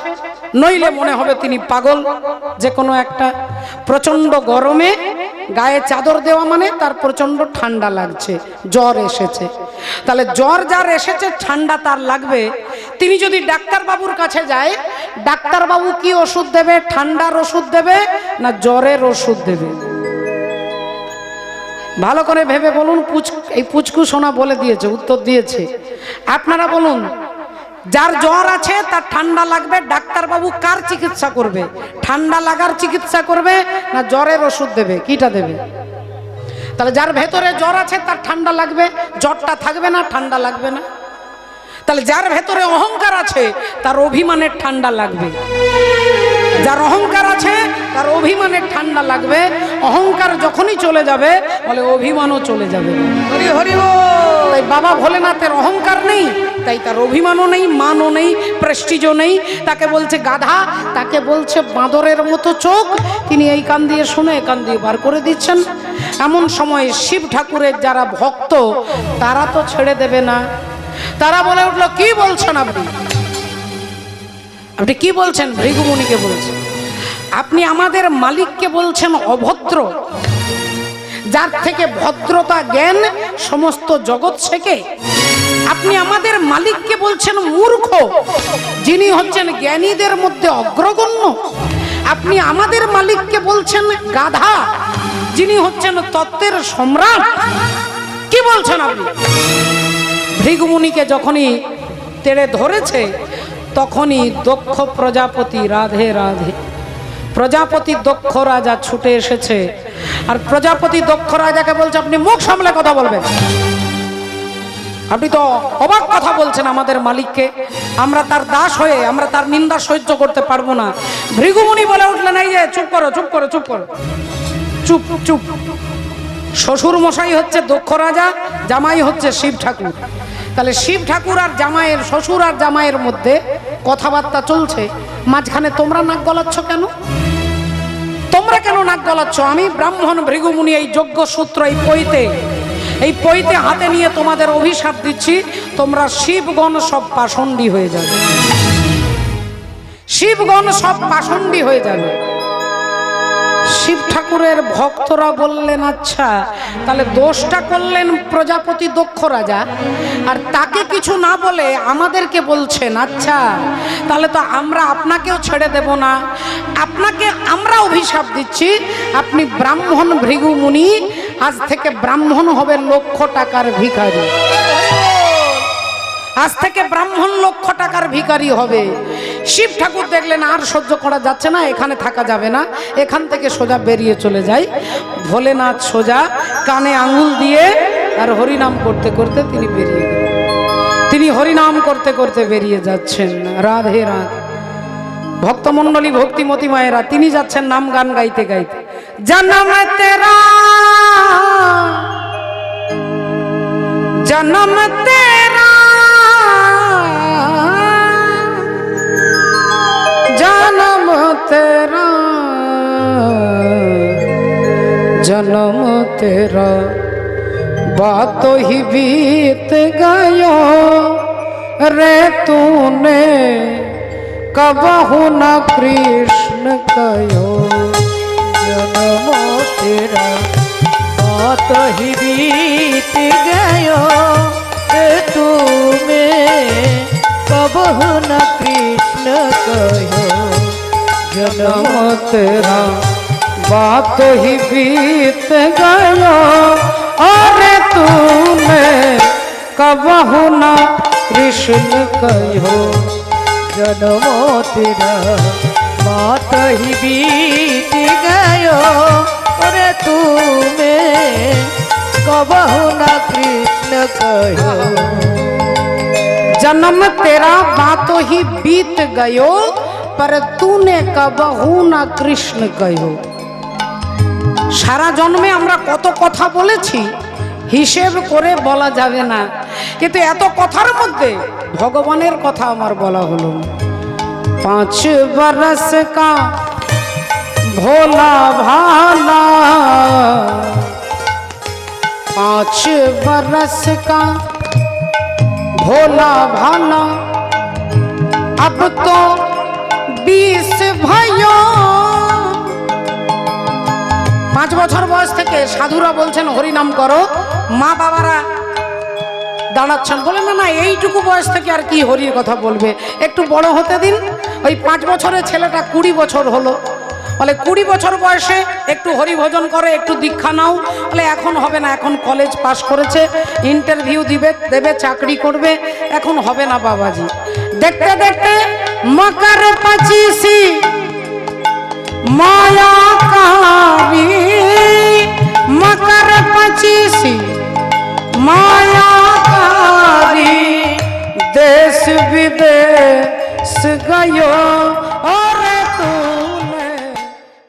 S1: নইলে মনে হবে তিনি পাগল। যে কোনো একটা। প্রচন্ড গরমে গায়ে চাদর দেওয়া মানে তার প্রচন্ড ঠান্ডা লাগছে, জ্বর এসেছে। তাহলে জ্বর যার এসেছে, ঠান্ডা তার লাগবে। তিনি যদি ডাক্তারবাবুর কাছে যায়, ডাক্তারবাবু কি ওষুধ দেবে? ঠান্ডার ওষুধ দেবে না জ্বরের ওষুধ দেবে? ভালো করে ভেবে বলুন। এই পুচকু সোনা বলে দিয়েছে, উত্তর দিয়েছে। আপনারা বলুন, যার জ্বর আছে তার ঠান্ডা লাগবে, ডাক্তারবাবু কার চিকিৎসা করবে? ঠান্ডা লাগার চিকিৎসা করবে না জ্বরের ওষুধ দেবে? কিটা দেবে? তাহলে যার ভেতরে জ্বর আছে তার ঠান্ডা লাগবে, জ্বরটা থাকবে না, ঠান্ডা লাগবে না। তাহলে যার ভেতরে অহংকার আছে তার অভিমানের ঠান্ডা লাগবে। যার অহংকার আছে তার অভিমানের ঠান্ডা লাগবে। অহংকার যখনই চলে যাবে বলে অভিমানও চলে যাবে।
S2: হরি হরি বল।
S1: তাই বাবা ভোলেনাথের অহংকার নেই, তাই তার অভিমানও নেই, মানও নেই, প্রেস্টিজও নেই। তাকে বলছে গাধা, তাকে বলছে বাঁদরের মতো চোখ। তিনি এই কান দিয়ে শুনে এই কান দিয়ে বার করে দিচ্ছেন। এমন সময় শিব ঠাকুরের যারা ভক্ত তারা তো ছেড়ে দেবে না। তারা বলে উঠলো, কি বলছেন আপনি? আপনি কি বলছেন? ভৃগুমুনিকে বলছেন। আপনি আমাদের মালিককে বলছেন অভদ্র, যার থেকে ভদ্রতা জ্ঞান সমস্ত জগৎ শেখে। আপনি আমাদের মালিককে বলছেন মূর্খ, যিনি হচ্ছেন জ্ঞানীদের মধ্যে অগ্রগণ্য। আপনি আমাদের মালিককে বলছেন গাধা, যিনি হচ্ছেন তত্ত্বের সম্রাট। কি বলছেন আপনি? ভৃগুমুনিকে যখনই তেড়ে ধরেছে, তখনই দক্ষ প্রজাপতি, রাধে রাধে, প্রজাপতি দক্ষ রাজা ছুটে এসেছে। আর প্রজাপতি দক্ষ রাজাকে বলছে, আপনি মুখ সামলে কথা বলবেন। আপনি তো অবাক কথা বলছেন আমাদের মালিককে। আমরা তার দাস হয়ে আমরা তার নিন্দা সহ্য করতে পারবো না। ভৃগুমুনি বলে উঠলেন, এই যে চুপ করো, চুপ করো, চুপ করো, চুপ চুপ। শ্বশুর মশাই হচ্ছে দক্ষ রাজা, জামাই হচ্ছে শিব ঠাকুর। তাহলে শিব ঠাকুর আর জামাইয়ের, শ্বশুর আর জামাইয়ের মধ্যে কথাবার্তা চলছে, মাঝখানে তোমরা নাক গলাচ্ছ কেন? তোমরা কেন নাক গলাচ্ছ? আমি ব্রাহ্মণ ভৃগুমুনি এই যজ্ঞ সূত্র, এই পইতে হাতে নিয়ে তোমাদের অভিশাপ দিচ্ছি, তোমরা শিবগণ সব পাষণ্ডী হয়ে যাবে। শিবগণ সব পাষণ্ডী হয়ে যাবে। শিব ঠাকুরের ভক্তরা বললেন, আচ্ছা তাহলে দোষটা করলেন প্রজাপতি দক্ষ রাজা, আর তাকে কিছু না বলে আমাদেরকে বলছেন, আচ্ছা তাহলে তো আমরা আপনাকেও ছেড়ে দেব না, আপনাকে আমরা অভিশাপ দিচ্ছি, আপনি ব্রাহ্মণ ভৃগুমুনি, আজ থেকে ব্রাহ্মণ হবে লক্ষ টাকার ভিখারি। আজ থেকে ব্রাহ্মণ লক্ষ টাকার ভিখারি হবে। শিব ঠাকুর দেখলেন আর সহ্য করা যাচ্ছে না, এখানে থাকা যাবে না, এখান থেকে সোজা বেরিয়ে চলে যায়। ভোলেনাথ সোজা কানে আঙুল দিয়ে আর হরিনাম করতে করতে তিনি বেরিয়ে গেলেন। তিনি হরিনাম করতে করতে বেরিয়ে যাচ্ছেন। রাধে রাধে। ভক্তমণ্ডলী, ভক্তিমতী মায়েরা, তিনি যাচ্ছেন নাম গান গাইতে গাইতে। জনম তেরা, জনম তেরা, जन्म तेरा, जन्म तेरा, बात ही बीत गया रे तूने कबहु न कृष्ण कृष्ण कहो
S2: जन्म तेरा बात ही बीत गयो तुम्हें कबहु न कृष्ण कहो
S1: जन्म तेरा बात ही बीत गयो अरे तूने कबहु न कृष्ण कहो
S2: जन्म तेरा बात ही बीत गयो अरे तुम्हें कबहु न कृष्ण कहो
S1: जन्म तेरा बात ही बीत गयो पर तूने कबहु न कृष्ण कहो সারা জন্মে আমরা কত কথা বলেছি হিসেব করে বলা যাবে না কিন্তু এত কথার মধ্যে ভগবানের কথা আমার বলা হলো 5 बरस का भोला भाला 5 बरस का भोला भाला अब तो 20 भयो 5 বছর বয়স থেকে সাধুরা বলছেন হরি নাম করো মা বাবারা দাঁড়াচ্ছেন বলে না না এইটুকু বয়স থেকে আর কি হরির কথা বলবে একটু বড় হতে দিন ওই 5 বছরের ছেলেটা 20 বছর হলো বলে 20 বছর বয়সে একটু হরি ভজন করে একটু দীক্ষা নাও বলে এখন হবে না এখন কলেজ পাশ করেছে ইন্টারভিউ দেবে চাকরি করবে এখন হবে না বাবাজি দেখতে দেখতে মকর 25 माया कारी मकर 25 माया कारी देश विदेश गयो